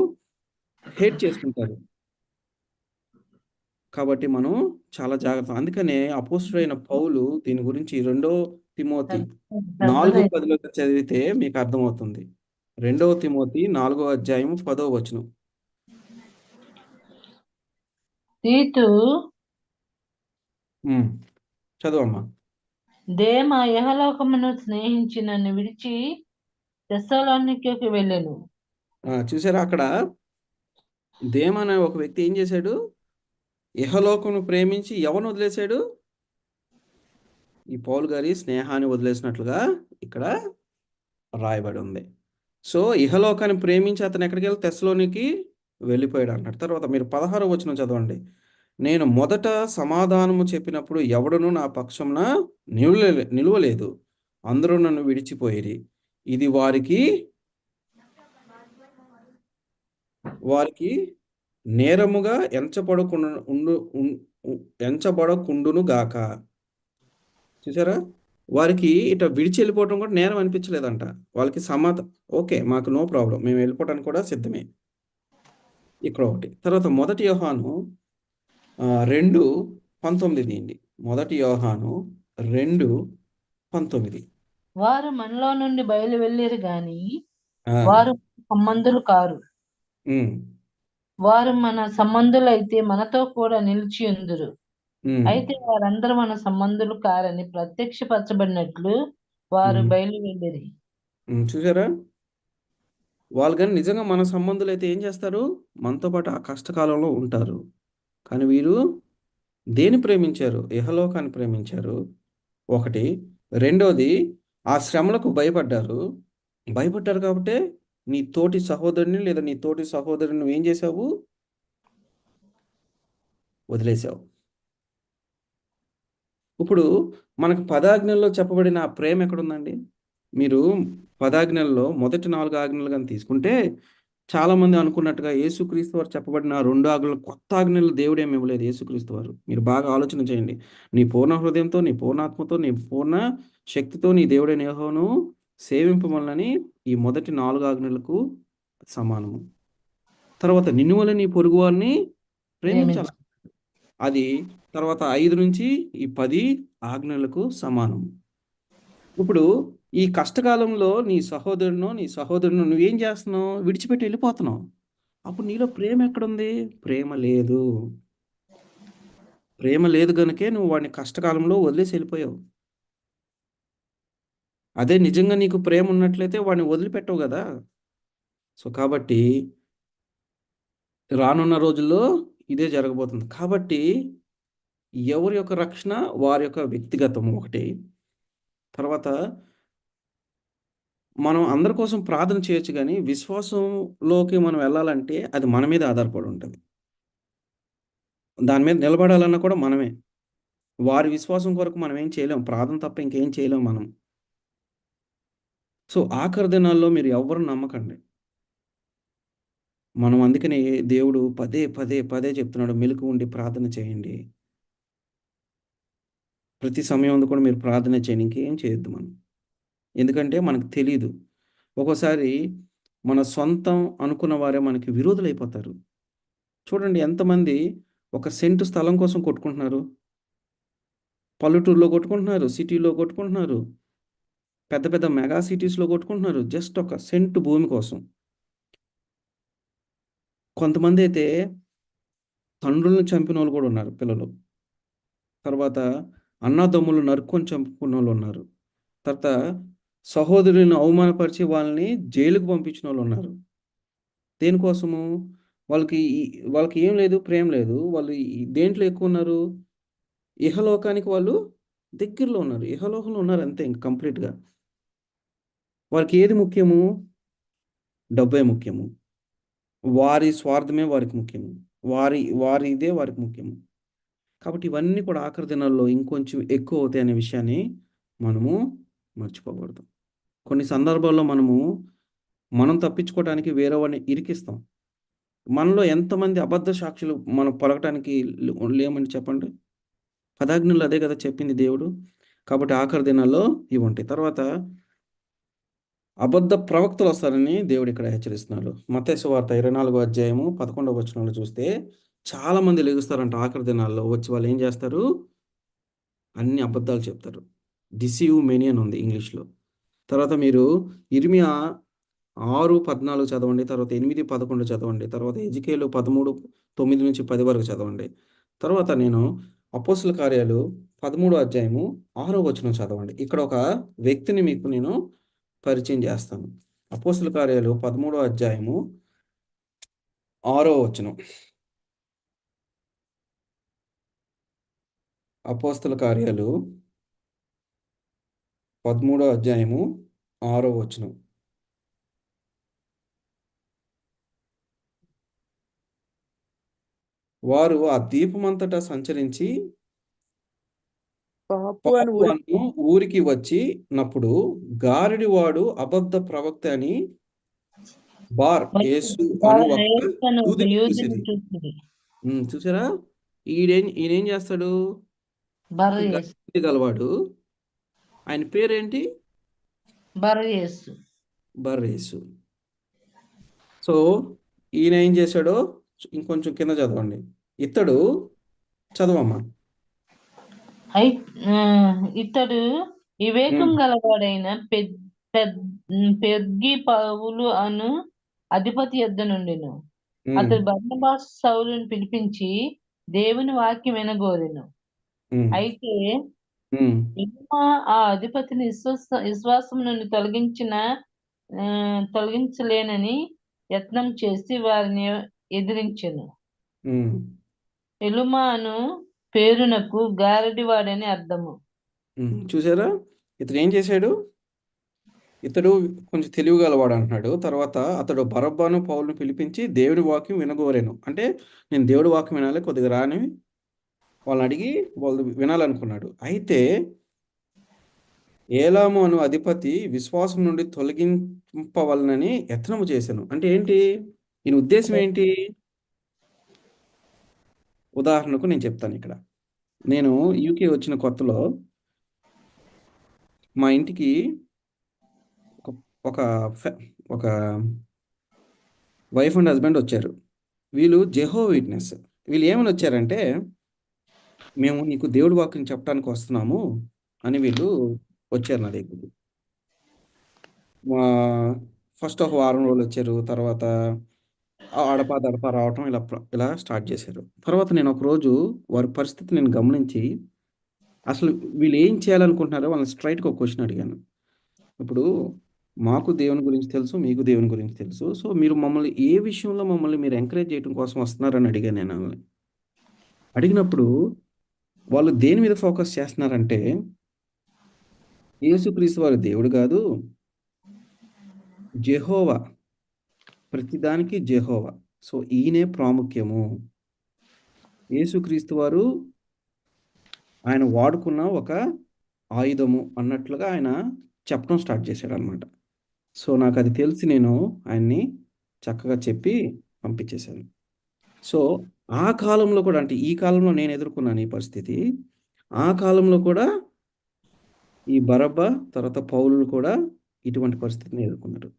హేట్ చేసుకుంటారు. కాబట్టి మనం చాలా జాగ్రత్త. అందుకనే అపోస్తలుడైన పౌలు దీని గురించి 2 తిమోతి 4:10లో చదివితే మీకు అర్థమవుతుంది. 2 తిమోతి 4వ అధ్యాయం 10వ వచనం. తీతు చదువమ్మా. దేమ యెహలోకమును స్నేహించి నన్ను విడిచి తెస్సలోనికెకి వెళ్ళెను. చూసారా అక్కడ దేమ అనే ఒక వ్యక్తి ఏం చేశాడు? ఇహలోకమును ప్రేమించి ఎవరిని వదిలేశాడు? ఈ పౌలు గారి స్నేహాన్ని వదిలేసినట్లుగా ఇక్కడ రాయబడి ఉంది. సో, ఇహలోకాన్ని ప్రేమించి అతను ఎక్కడికెళ్ళి తెస్సలోనికి వెళ్ళిపోయాడు అన్నాడు. తర్వాత మీరు 16వ వచనం చదవండి. నేను మొదట సమాధానము చెప్పినప్పుడు ఎవడునూ నా పక్షమున నిలువలేదు. అందరూ నన్ను విడిచిపోయిరి. ఇది వారికి నేరముగా ఎంచబడకుండును గాక. చూసారా? వారికి ఇట విడిచి వెళ్ళిపోవటం కూడా నేరం అనిపించలేదంట. వాళ్ళకి ఓకే. మాకు నో ప్రాబ్లమ్. మేము వెళ్ళిపోవటానికి కూడా సిద్ధమే. ఇక్కడ ఒకటి. తర్వాత మొదటి యోహాను 2:19 తీయండి. మొదటి యోహాను 2:19. వారు మనలో నుండి బయలు వెళ్ళిరు గాని ఆ! వారు సంబంధులు కారు. హ్మ్. వారు మన సంబంధులైతే మనతో కూడా నిలిచి ఉందురు. హ్మ్. అయితే వారందరూ మన సంబంధులు కారని ప్రత్యక్షపరచబడినట్లు వారు బయలు వెళ్ళిరి. చూసారా? వాళ్ళు గాని నిజంగా మన సంబంధులైతే ఏం చేస్తారు? మనతో పాటు ఆ కష్టకాలంలో ఉంటారు. కానీ వీరు దేన్ని ప్రేమించారు? ఇహలోకాన్ని ప్రేమించారు. ఒకటి. రెండోది ఆ శ్రమలకు భయపడ్డారు. భయపడ్డారు కాబట్టే నీ తోటి సహోదరుడిని లేదా నీ తోటి సహోదరుడిని నువ్వేం చేశావు? వదిలేసావు. ఇప్పుడు మనకు 10 ఆజ్ఞల్లో చెప్పబడిన ఆ ప్రేమ ఎక్కడుందండి? మీరు 10 ఆజ్ఞల్లో మొదటి 4 ఆజ్ఞలు గాని తీసుకుంటే చాలామంది అనుకున్నట్టుగా యేసుక్రీస్తు వారు చెప్పబడిన 2 ఆజ్ఞలు కొత్త ఆజ్ఞలు దేవుడేమి ఇవ్వలేదు యేసుక్రీస్తు వారు. మీరు బాగా ఆలోచన చేయండి. నీ పూర్ణ హృదయంతో, నీ పూర్ణాత్మతో, నీ పూర్ణ శక్తితో నీ దేవుడైన యెహోవాను సేవింపమనని ఈ మొదటి 4 ఆజ్ఞలకు సమానము. తర్వాత నిన్ను వలె నీ పొరుగువారిని ప్రేమించాలి. అది తర్వాత 5 నుంచి ఈ 10 ఆజ్ఞలకు సమానం. ఇప్పుడు ఈ కష్టకాలంలో నీ సహోదరుడినో నువ్వేం చేస్తున్నావు? విడిచిపెట్టి వెళ్ళిపోతున్నావు. అప్పుడు నీలో ప్రేమ ఎక్కడుంది? ప్రేమ లేదు. ప్రేమ లేదు గనుకే నువ్వు వాడిని కష్టకాలంలో వదిలేసి వెళ్ళిపోయావు. అదే నిజంగా నీకు ప్రేమ ఉన్నట్లయితే వాడిని వదిలిపెట్టవు గదా! సో, కాబట్టి రానున్న రోజుల్లో ఇదే జరగబోతుంది. కాబట్టి ఎవరి యొక్క రక్షణ వారి యొక్క వ్యక్తిగతం ఒకటి. తర్వాత మనం అందరి కోసం ప్రార్థన చేయొచ్చు గానీ, విశ్వాసంలోకి మనం వెళ్ళాలంటే అది మన మీద ఆధారపడి ఉంటది. దాని మీద నిలబడాలన్నా కూడా మనమే. వారి విశ్వాసం కొరకు మనం ఏం చేయలేం. ప్రార్థన తప్ప ఇంకేం చేయలేం మనం. సో, ఆఖరి దినాల్లో మీరు ఎవ్వరు నమ్మకండి. మనం అందుకనే దేవుడు పదే, పదే, పదే చెప్తున్నాడు. మెలకువ ఉండి ప్రార్థన చేయండి. ప్రతి సమయంలో కూడా మీరు ప్రార్థన చేయండి. ఇంకేం చేయొద్దు మనం. ఎందుకంటే మనకు తెలీదు. ఒక్కోసారి మన సొంతం అనుకున్న వారే మనకి విరోధులైపోతారు. చూడండి ఎంతమంది ఒక సెంటు స్థలం కోసం కొట్టుకుంటున్నారు. పల్లెటూరులో కొట్టుకుంటున్నారు. సిటీలో కొట్టుకుంటున్నారు. పెద్ద పెద్ద మెగా సిటీస్‌లో కొట్టుకుంటున్నారు. జస్ట్ ఒక సెంటు భూమి కోసం. కొంతమందైతే తండ్రులను చంపినోళ్ళు కూడా ఉన్నారు పిల్లలు. తర్వాత అన్నాదమ్ములు నరుక్కొని చంపుకున్నోళ్ళున్నారు. తర్వాత సహోదరులను అవమానపరిచి వాళ్ళని జైలుకి పంపించినోళ్ళున్నారు. దేనికోసము? వాళ్ళకి ఈ వాళ్ళకి ఏం లేదు, ప్రేమ లేదు. వాళ్ళు దేంట్లో ఎక్కువున్నారు? ఇహలోకానికి వాళ్ళు దగ్గరలో ఉన్నారు. ఇహలోకంలో ఉన్నారు అంతే ఇంక కంప్లీట్‌గా. వారికి ఏది ముఖ్యము? డబ్బే ముఖ్యము. వారి స్వార్థమే వారికి ముఖ్యము. వారిదే వారికి ముఖ్యము. కాబట్టి ఇవన్నీ కూడా ఆఖరి దినాల్లో ఇంకొంచెం ఎక్కువవుతాయనే విషయాన్ని మనము మర్చిపోకూడదు. కొన్ని సందర్భాల్లో మనం తప్పించుకోవటానికి వేరే వాడిని ఇరికిస్తాం. మనలో ఎంతమంది అబద్ధ సాక్షులు మనం పలకటానికి లేమని చెప్పండి? పదాజ్ఞల్లో అదే కదా చెప్పింది దేవుడు. కాబట్టి ఆఖరి దినాల్లో ఇవుంటాయి. తర్వాత అబద్ధ ప్రవక్తలొస్తారని దేవుడిక్కడ హెచ్చరిస్తున్నాడు. మత్తయి సువార్త 24 అధ్యాయము 11వ వచనంలో చూస్తే చాలామంది లెగుస్తారంట ఆఖరి దినాల్లో. వచ్చి వాళ్ళేం చేస్తారు? అన్ని అబద్ధాలు చెప్తారు. డిసీవ్ మెనీ అని ఉంది ఇంగ్లీష్‌లో. తర్వాత మీరు ఇర్మియా 6:14 చదవండి. తర్వాత 8:11 చదవండి. తర్వాత ఎజికేలు 13:9-10 వరకు చదవండి. తర్వాత నేను అపోస్తల కార్యాలు 13 అధ్యాయము 6వ వచనం చదవండి. ఇక్కడ ఒక వ్యక్తిని మీకు నేను పరిచయం చేస్తాను. అపోస్తల కార్యాలు 13 అధ్యాయము 6వ వచనం. అపోస్తల కార్యాలు 13 అధ్యాయము 6వ వచనం. వారు ఆ ద్వీపమంతటా సంచరించి పాపు అని పాపు అను ఊరికి వచ్చినప్పుడు గారడివాడు అబద్ధ ప్రవక్త అని బార్ యేసు అను ఒక యేసును ఒక యూదుని యూదుని చూసిరి. చూసిరి. చూసారా? ఈయనేం చేస్తాడు? ఒక బర్యేసు. గారడి గలవాడు. ఆయన పేరేంటి? బర్యేసు. బర్యేసు. సో, ఈయన ఏం చేశాడో ఇంకొంచెం కింద చదవండి. ఇతడు చదవమ్మా. ఇతడు వివేకం గలవాడైన పెద్గి పౌలు అను అధిపతి యొద్ద నుండెను. అతడు బర్నబాసు సౌలును పిలిపించి దేవుని వాక్యం వినగోరెను. అయితే ఎలీమా ఆ అధిపతిని విశ్వాసం నుండి తొలగించలేనని యత్నం చేసి వారిని ఎదిరించెను. ఎలుమా అను పేరునకు గారడివాడని అర్థము. చూసారా? ఇతడు ఏం చేశాడు? ఇతడు కొంచెం తెలివిగలవాడు అంటున్నాడు. తర్వాత అతడు బరబ్బను పౌలును పిలిపించి దేవుడి వాక్యం వినగోరెను. అంటే నేను దేవుడి వాక్యం వినాలి, కొద్దిగా రాని వాళ్ళని అడిగి వాళ్ళు వినాలనుకున్నాడు. అయితే ఏలాము అను అధిపతి విశ్వాసం నుండి తొలగింపవలనని యత్నము చేశాను. అంటే ఏంటి? ఈయన ఉద్దేశం ఏంటి? ఉదాహరణకు నేను చెప్తాను ఇక్కడ. నేను యూకే వచ్చిన కొత్తలో మా ఇంటికి ఒక ఒక వైఫ్ అండ్ హస్బెండ్ వచ్చారు. వీళ్ళు జెహోవా విట్నెస్. వీళ్ళు ఏమని వచ్చారంటే, మేము నీకు దేవుడి వాక్యం చెప్పడానికి వస్తున్నాము అని వీళ్ళు వచ్చారు నా దగ్గరికి. ఫస్ట్ ఒక వారం రోజులు వచ్చారు. తర్వాత అడపా రావటం ఇలా స్టార్ట్ చేశారు. తర్వాత నేను ఒకరోజు వారి పరిస్థితి నేను గమనించి, అసలు వీళ్ళు ఏం చేయాలనుకుంటున్నారో వాళ్ళని స్ట్రెయిట్‌గా ఒక క్వెషన్ అడిగాను. ఇప్పుడు మాకు దేవుని గురించి తెలుసు, మీకు దేవుని గురించి తెలుసు. సో, మీరు మమ్మల్ని ఏ విషయంలో మీరు ఎంకరేజ్ చేయడం కోసం వస్తున్నారని అడిగాను నేను ఆళ్ళని. అడిగినప్పుడు వాళ్ళు దేని మీద ఫోకస్ చేస్తున్నారంటే, యేసుక్రీస్తు వారు దేవుడు కాదు, జెహోవా. ప్రతిదానికి జెహోవా. సో, ఈయనే ప్రాముఖ్యము. యేసుక్రీస్తు వారు ఆయన వాడుకున్న ఒక ఆయుధము అన్నట్లుగా ఆయన చెప్పడం స్టార్ట్ చేశాడనమాట. సో, నాకది తెలిసి నేను ఆయన్ని చక్కగా చెప్పి పంపించేశాను. సో, ఆ కాలంలో కూడా అంటే ఈ కాలంలో నేను ఎదుర్కొన్నాను ఈ పరిస్థితి. ఆ కాలంలో కూడా ఈ బరబ్బా, తర్వాత పౌలులు కూడా ఇటువంటి పరిస్థితిని ఎదుర్కొన్నారు.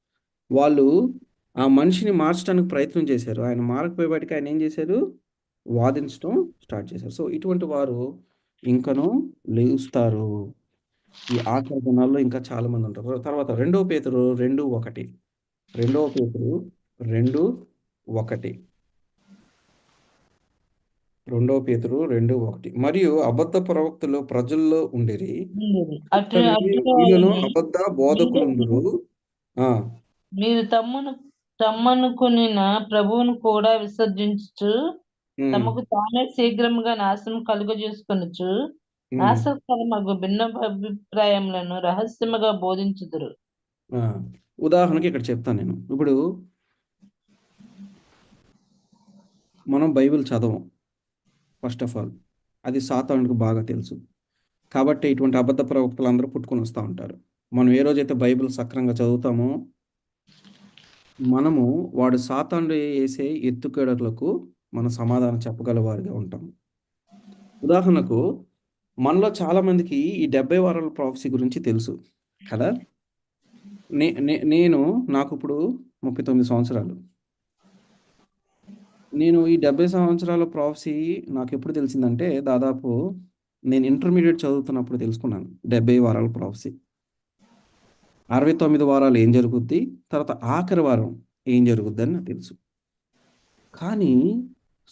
వాళ్ళు ఆ మనిషిని మార్చడానికి ప్రయత్నం చేశారు. ఆయన మారకపోయేవాటికి ఆయన ఏం చేశారు? వాదించడం స్టార్ట్ చేశారు. సో, ఇటువంటి వారు ఇంకను లేస్తారు. ఈ ఆఖరి దినాల్లో ఇంకా చాలామంది ఉంటారు. తర్వాత 2 పేతురు 2:1. 2 పేతురు 2:1. 2 పేతురు 2:1. మరియు అబద్ధ ప్రవక్తలు ప్రజల్లో ఉండిరి. ఉండేది. పుట్టనిది అటుగా వీళ్ళను వాళ్ళని అబద్ధ మీరును బోధకులుందురు. ఆ! మీరు తమ్మనుకొనిన ప్రభువును కూడా విసర్జించుచు హ్మ్. తమకు తామే శీఘ్రముగా నాశనం కలుగజేసుకొనుచు హ్మ్. నాశనకరమగు భిన్నాభిప్రాయములను రహస్యముగా బోధించుదురు. ఆ! ఉదాహరణకి ఇక్కడ చెప్తాను నేను. ఇప్పుడు మనం బైబిల్ చదవం ఫస్ట్ ఆఫ్ ఆల్. అది సాతానుడికి బాగా తెలుసు. కాబట్టి ఇటువంటి అబద్ధ ప్రవక్తలందరూ పుట్టుకొని వస్తా ఉంటారు. మనం ఏ రోజైతే బైబిల్ సక్రంగా చదువుతామో, మనము వాడు సాతానుడు యేసే ఎత్తుగడలకు మనం సమాధానం చెప్పగల వారిగా ఉంటాం. ఉదాహరణకు మనలో చాలా మందికి ఈ 70 వారాల ప్రాఫెసీ గురించి తెలుసు కదా! నేను నాకిప్పుడు 39 సంవత్సరాలు. నేను ఈ 70 సంవత్సరాల ప్రాఫెసీ నాకెప్పుడు తెలిసిందంటే, దాదాపు నేను ఇంటర్మీడియేట్ చదువుతున్నప్పుడు తెలుసుకున్నాను. 70 వారాల ప్రాఫెసీ. 69 వారాలు ఏం జరుగుద్ది? తర్వాత ఆఖరి వారం ఏం జరుగుద్దని నాకు తెలుసు. కానీ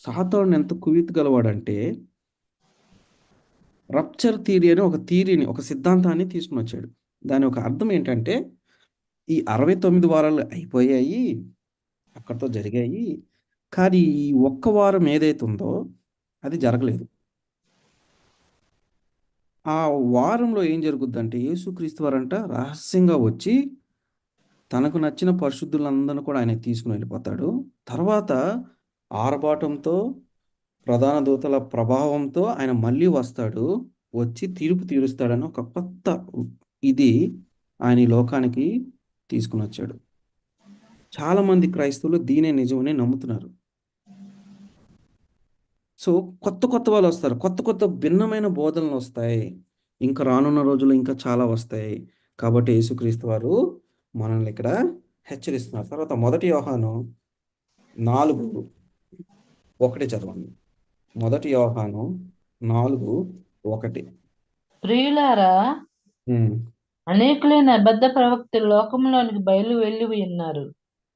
సాతానుడు ఎంత కుయుక్తి గలవాడంటే, రప్చర్ థియరీ అని ఒక థియరీని, ఒక సిద్ధాంతాన్ని తీసుకొనొచ్చాడు. దాని ఒక అర్థం ఏంటంటే, ఈ 69 వారాలు అయిపోయాయి. అక్కడితో జరిగాయి. కానీ ఈ ఒక్క వారం ఏదైతే ఉందో అది జరగలేదు. ఆ వారంలో ఏం జరుగుద్దంటే యేసుక్రీస్తు వారంట రహస్యంగా వచ్చి తనకు నచ్చిన పరిశుద్ధులందరిని కూడా ఆయన తీసుకొని వెళ్ళిపోతాడు. తర్వాత ఆర్భాటంతో, ప్రధాన దూతల ప్రభావంతో ఆయన మళ్ళీ వస్తాడు. వచ్చి తీర్పు తీరుస్తాడని ఒక కొత్త ఇది ఆయన ఈ లోకానికి తీసుకొనొచ్చాడు. చాలామంది క్రైస్తవులు దీనే నిజమని నమ్ముతున్నారు. సో, కొత్త వాళ్ళొస్తారు. కొత్త భిన్నమైన బోధనలొస్తాయి. ఇంకా రానున్న రోజుల్లో ఇంకా చాలా వస్తాయి. కాబట్టి యేసుక్రీస్తు వారు మనల్ని ఇక్కడ హెచ్చరిస్తున్నారు. తర్వాత మొదటి యోహాను 4:1 చదవండి. మొదటి యోహాను 4:1. ప్రియులారా, హ్మ్. అనేకులైన అబద్ధ ప్రవక్తలు లోకంలోనికి వెళ్ళి ఉన్నారు.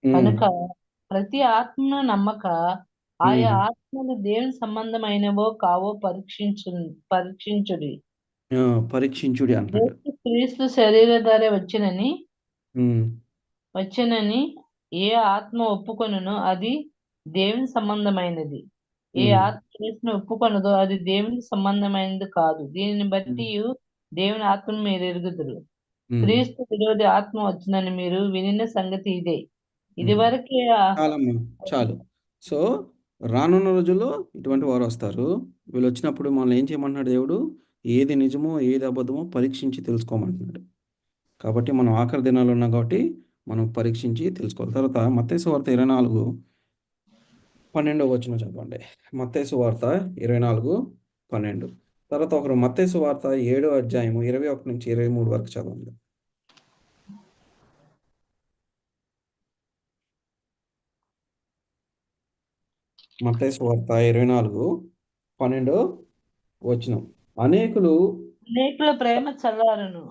హ్మ్. కనుక ప్రతి ఆత్మను నమ్మక ఆయా హ్మ్. ఆత్మలు దేవుని సంబంధమైనవో కావో పరీక్షించుడి. ఆ! పరీక్షించుడి అంటున్నాడు. క్రీస్తు శరీరధారి హ్మ్. వచ్చెనని ఏ ఆత్మ ఒప్పుకొనునో అది దేవుని సంబంధమైనది. ఏ హ్మ్. ఆత్మ క్రీస్తును ఒప్పుకొనదో అది దేవునికి సంబంధమైనది కాదు. దీనిని హ్మ్. బట్టి దేవుని ఆత్మను మీరు ఎరుగుదురు. హ్మ్. క్రీస్తు విరోధి ఆత్మ వచ్చునని మీరు వినిన సంగతి ఇదే. హ్మ్. ఇదివరకే చాలమ్మా. చాలు. సో, రానున్న రోజుల్లో ఇటువంటి వారొస్తారు. వీళ్ళొచ్చినప్పుడు మనల్ని ఏం చేయమంటున్నాడు దేవుడు? ఏది నిజమో, ఏది అబద్ధమో పరీక్షించి తెలుసుకోమంటున్నాడు. కాబట్టి మనం ఆఖరి దినాల్లో ఉన్నాం కాబట్టి, మనం పరీక్షించి తెలుసుకోవాలి. తర్వాత మత్తయి సువార్త 24:12 వచనం చదవండి. మత్తయి సువార్త 24:12. తర్వాత ఒకరు మత్తయి సువార్త 7వ అధ్యాయము 21-23 వరకు చదవండి. మత్తయి సువార్త 24:12 వచనం. అనేకులు అనేకుల ప్రేమ చల్లారును.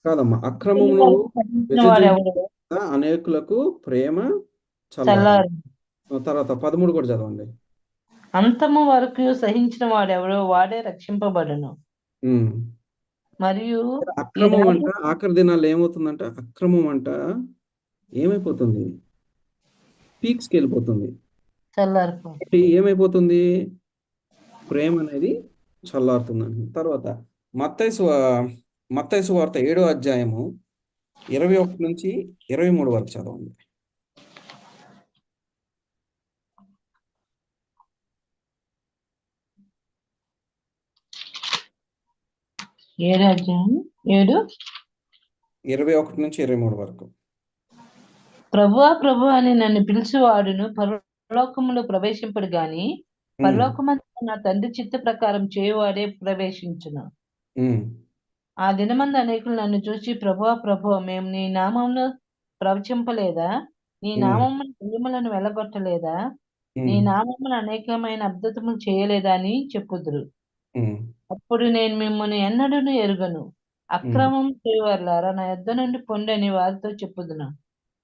కాదమ్మా. దేవుని అక్రమమును వలన సహించిన వాడెవడు విసర్జించుట అనేకులకు ప్రేమ చల్లారును. చల్లారును. తర్వాత 13 కూడా చదవండి. అంతము వరకు సహించిన వాడెవడో వాడే రక్షింపబడును. హ్మ్. మరియు ఈ అక్రమం రాజు అంట ఆఖరి దినాల్లో ఏమవుతుందంట? అక్రమం అంట ఏమైపోతుంది? పీక్స్‌కెళ్ళిపోతుంది. చల్లారిపో అంటే ఏమైపోతుంది? ప్రేమ అనేది చల్లారుతుందని. తర్వాత మత్తయి సువా- మత్తయి సువార్త 7వ అధ్యాయము 21 నుంచి 23 వరకు చదవండి. ఏడు అధ్యాయం 7. 21 నుంచి 23 వరకు. ప్రభువా ప్రభు అని నన్ను పిలిచివాడును పరలోకములో ప్రవేశింపడు గాని ఉమ్, పరలోకమందు నా తండ్రి చిత్త ప్రకారం చేయువాడే ప్రవేశించును. ఉమ్, ఆ దినమందు అనేకులు నన్ను చూసి ప్రభువా ప్రభువా మేము నీ నామమును ప్రవచింపలేదా, నీ ఉమ్, నామమున దెయ్యములను వెళ్ళగొట్టలేదా, నీ ఉమ్, నామమున అనేకమైన అద్భుతములు చేయలేదా అని చెప్పుదురు. ఉమ్, అప్పుడు నేను మిమ్మల్ని ఎన్నడూను ఎరుగను, ఉమ్, అక్రమం చేయవారులారా నా యొద్ద నుండి పొండి అని వారితో చెప్పుదును.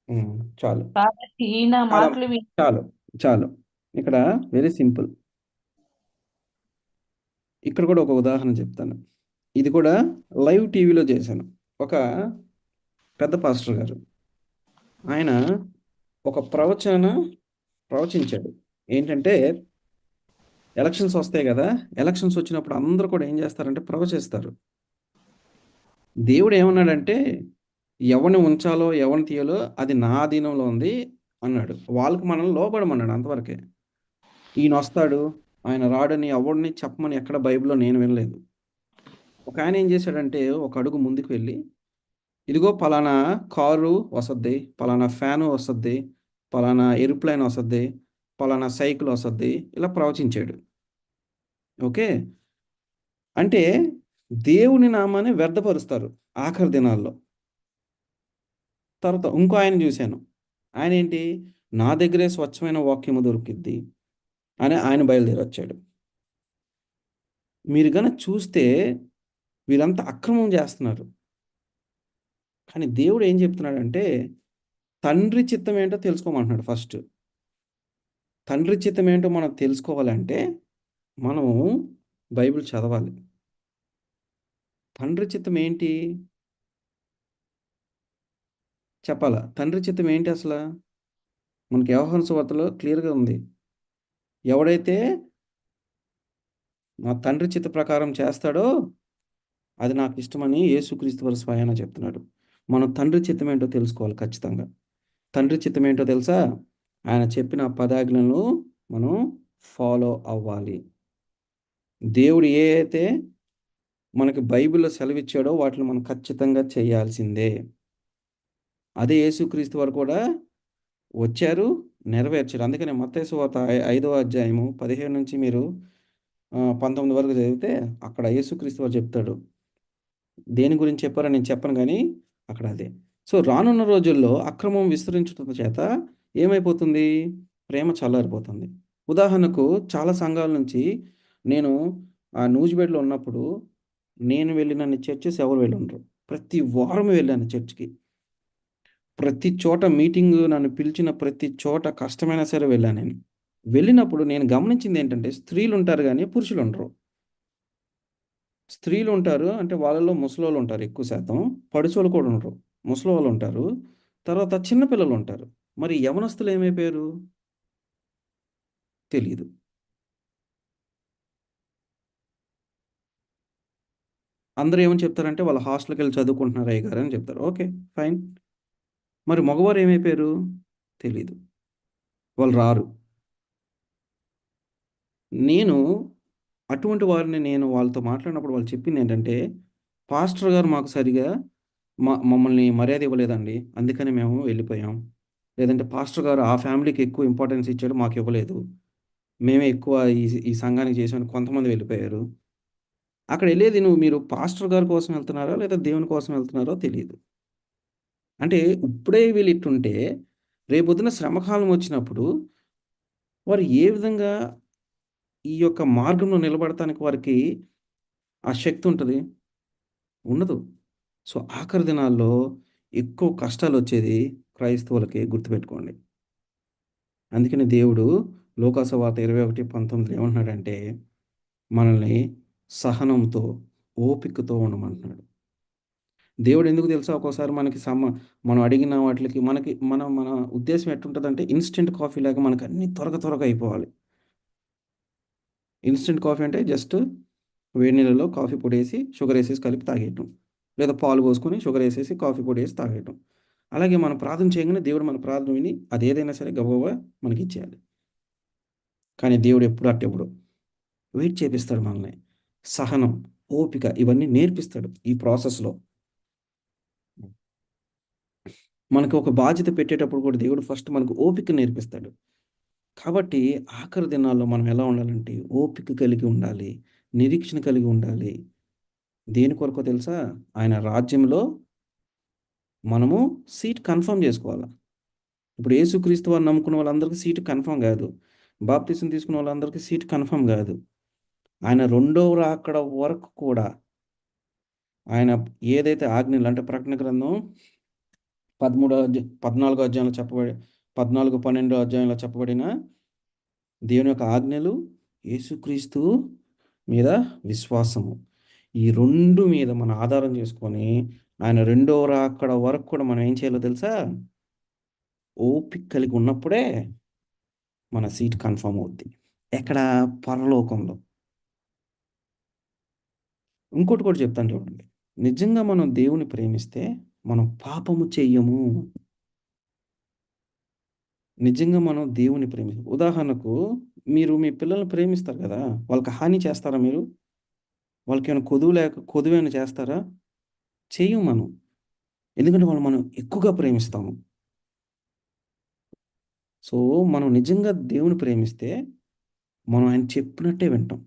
ఉమ్. చాలు కాబట్టి ఈ నా చాలా మాటలు విని చాలు చాలు. ఇక్కడ వెరీ సింపుల్. ఇక్కడ కూడా ఒక ఉదాహరణ చెప్తాను. ఇది కూడా లైవ్ టీవీలో చేశాను. ఒక పెద్ద పాస్టర్ గారు, ఆయన ఒక ప్రవచించాడు. ఏంటంటే ఎలక్షన్స్ వస్తాయి కదా, ఎలక్షన్స్ వచ్చినప్పుడు అందరూ కూడా ఏం చేస్తారంటే ప్రవచిస్తారు. దేవుడు ఏమన్నాడంటే ఎవరిని ఉంచాలో ఎవరిని తీయాలో అది నా అధీనంలో ఉంది అన్నాడు. వాళ్ళకి మనల్ని లోబడమన్నాడు, అంతవరకే. ఈయన వస్తాడు, ఆయన రాడని ఎవరిని చెప్పమని ఎక్కడ బైబిల్లో నేను వినలేదు. ఒక ఆయన ఏం చేశాడంటే ఒక అడుగు ముందుకు వెళ్ళి, ఇదిగో పలానా కారు వసద్ది, పలానా ఫ్యాను వసద్ది, పలానా ఏరోప్లేన్ వసద్ది, పలానా సైకిల్ వసద్ది, ఇలా ప్రవచించాడు. ఓకే. అంటే దేవుని నామాన్ని వ్యర్థపరుస్తారు ఆఖరి దినాల్లో. తర్వాత ఇంకో ఆయన చూశాను. ఆయన ఏంటి, నా దగ్గరే స్వచ్ఛమైన వాక్యము దొరికిద్ది అని ఆయన బయలుదేరి వచ్చాడు. మీరు గనక చూస్తే వీరంతా అక్రమం చేస్తున్నారు. కానీ దేవుడు ఏం చెప్తున్నాడంటే తండ్రి చిత్తం ఏంటో తెలుసుకోమంటున్నాడు ఫస్ట్. తండ్రి చిత్తం ఏంటో మనం తెలుసుకోవాలంటే మనము బైబిల్ చదవాలి. తండ్రి చిత్తం ఏంటి చెప్పాలా? తండ్రి చిత్తం ఏంటి అసలు? మనకి యోహాను సువార్తలో క్లియర్‌గా ఉంది. ఎవడైతే నా తండ్రి చిత్త ప్రకారం చేస్తాడో అది నాకు ఇష్టమని యేసుక్రీస్తు వారు స్వయాన చెప్తున్నాడు. మనం తండ్రి చిత్తం ఏంటో తెలుసుకోవాలి ఖచ్చితంగా. తండ్రి చిత్తం ఏంటో తెలుసా? ఆయన చెప్పిన పదాజ్ఞలను మనం ఫాలో అవ్వాలి. దేవుడు ఏ అయితే మనకి బైబిల్‌లో సెలవిచ్చాడో వాటిని మనం ఖచ్చితంగా చేయాల్సిందే. అదే యేసుక్రీస్తు వారు కూడా వచ్చారు, నెరవేర్చారు. అందుకనే మత్తయి సువార్త 5వ అధ్యాయము 15 నుంచి మీరు 19 వరకు చదివితే అక్కడ యేసుక్రీస్తు వారు చెప్తాడు. దేని గురించి చెప్పారో నేను చెప్పను గానీ అక్కడ అదే. సో, రానున్న రోజుల్లో అక్రమం విస్తరించడం చేత ఏమైపోతుంది? ప్రేమ చల్లారిపోతుంది. ఉదాహరణకు చాలా సంఘాల నుంచి నేను నూజివీడులో ఉన్నప్పుడు నేను వెళ్ళినన్ని చర్చెస్ ఎవరు వెళ్ళుండరు. ప్రతి వారం వెళ్ళాను చర్చ్‌కి. ప్రతి చోట మీటింగు నన్ను పిలిచిన ప్రతి చోట కష్టమైనా సరే వెళ్ళాను నేను. వెళ్ళినప్పుడు నేను గమనించిందేంటంటే స్త్రీలుంటారు గానీ పురుషులుండరు. స్త్రీలుంటారు అంటే వాళ్ళలో ముసలోళ్ళుంటారు ఎక్కువ శాతం. పడుచోళ్ళు కూడా ఉండరు. ముసలోళ్ళుంటారు. తర్వాత చిన్న పిల్లలుంటారు. మరి యవ్వనస్తులు ఏమైపోయారు? తెలీదు. అందరూ ఏమని చెప్తారంటే వాళ్ళు హాస్టల్‌కెళ్ళి చదువుకుంటున్నారు అయ్యగారు అని చెప్తారు. ఓకే. ఫైన్. మరి మగవారు ఏమైపోయారు? తెలీదు. వాళ్ళు రారు. నేను అటువంటి వారిని నేను వాళ్ళతో మాట్లాడినప్పుడు వాళ్ళు చెప్పిందేంటంటే, పాస్టర్ గారు మాకు సరిగ్గా మమ్మల్ని మర్యాద ఇవ్వలేదండి. అందుకని మేము వెళ్ళిపోయాం. లేదంటే పాస్టర్ గారు ఆ ఫ్యామిలీకి ఎక్కువ ఇంపార్టెన్స్ ఇచ్చాడు, మాకివ్వలేదు. మేమే ఎక్కువ ఈ సంఘానికి చేసామని కొంతమంది వెళ్ళిపోయారు. అక్కడెళ్ళేది మీరు పాస్టర్ గారి కోసం వెళ్తున్నారా? లేదా దేవుని కోసం వెళ్తున్నారో తెలీదు. అంటే ఇప్పుడే వీళ్ళు ఇట్టుంటే, రేపొద్దున శ్రమకాలం వచ్చినప్పుడు వారు ఏ విధంగా ఈ యొక్క మార్గంలో నిలబడటానికి వారికి ఆ శక్తి ఉంటది? ఉండదు. సో, ఆఖరి దినాల్లో ఎక్కువ కష్టాలొచ్చేది క్రైస్తవులకే గుర్తుపెట్టుకోండి. అందుకనే దేవుడు లూకాసు సువార్త 21:19 ఏమంటున్నాడంటే, మనల్ని సహనంతో, ఓపికతో ఉండమంటున్నాడు. దేవుడెందుకు తెలుసా ఒక్కోసారి మనకి మనం అడిగిన వాటిలకి మన ఉద్దేశ్యం ఎట్టుంటదంటే ఇన్‌స్టంట్ కాఫీ లాగా మనకన్నీ త్వరగా త్వరగా అయిపోవాలి. ఇన్‌స్టంట్ కాఫీ అంటే జస్ట్ వేడి నీళ్ళలో కాఫీ పొడేసి, షుగర్ ఏసేసి కలిపి తాగేయటం. లేదా పాలు పోసుకొని షుగర్ ఏసేసి కాఫీ పొడి ఏసి తాగేయటం. అలాగే మనం ప్రార్థన చేయంగానే దేవుడు మన ప్రార్థన విని అదేదైనా సరే గబగబా మనకిచ్చేయాలి. కానీ దేవుడు ఎప్పుడు అట్టివ్వడు. వెయిట్ చేపిస్తాడు మనల్ని. సహనం, ఓపిక ఇవన్నీ నేర్పిస్తాడు ఈ ప్రాసెస్‌లో. మనకు ఒక బాధ్యత పెట్టేటప్పుడు కూడా దేవుడు ఫస్ట్ మనకు ఓపిక నేర్పిస్తాడు. కాబట్టి ఆఖరి దినాల్లో మనం ఎలా ఉండాలంటే ఓపిక కలిగి ఉండాలి. నిరీక్షణ కలిగి ఉండాలి. దేని కొరకో తెలుసా? ఆయన రాజ్యంలో మనము సీట్ కన్ఫర్మ్ జేసుకోవాల. ఇప్పుడు యేసుక్రీస్తు వారిని నమ్ముకున్న వాళ్ళందరికీ సీట్ కన్ఫర్మ్ గాదు. బాప్తిసం తీసుకున్న వాళ్ళందరికీ సీట్ కన్ఫర్మ్ గాదు. ఆయన రెండవ రాకడ వరకు కూడా ఆయన ఏదైతే ఆజ్ఞలు అంటే ప్రకటన గ్రంథం 14 అధ్యాయంలో చెప్పబడి 14, 12 అధ్యాయంలో చెప్పబడిన దేవుని యొక్క ఆజ్ఞలు, యేసుక్రీస్తు మీద విశ్వాసము. ఈ 2 మీద మనం ఆధారం చేసుకొని, ఆయన రెండో రాకడ వరకు కూడా మనం ఏం చేయాలో తెలుసా? ఓపిక కలిగి ఉన్నప్పుడే మన సీట్ కన్ఫర్మ్ అవుద్ది. ఎక్కడ? పరలోకంలో. ఇంకోటి కూడా చెప్తాను చూడండి. నిజంగా మనం దేవుని ప్రేమిస్తే మనం పాపము చెయ్యము. నిజంగా మనం దేవుని ఉదాహరణకు మీరు మీ పిల్లల్ని ప్రేమిస్తారు కదా! వాళ్ళకి హాని చేస్తారా మీరు? వాళ్ళకేమైనా కొదువేమైనా చేస్తారా? చెయ్యం మనం. ఎందుకంటే వాళ్ళు మనం ఎక్కువగా ప్రేమిస్తాము. సో, మనం నిజంగా దేవుని ప్రేమిస్తే మనం ఆయన చెప్పినట్టే వింటాం.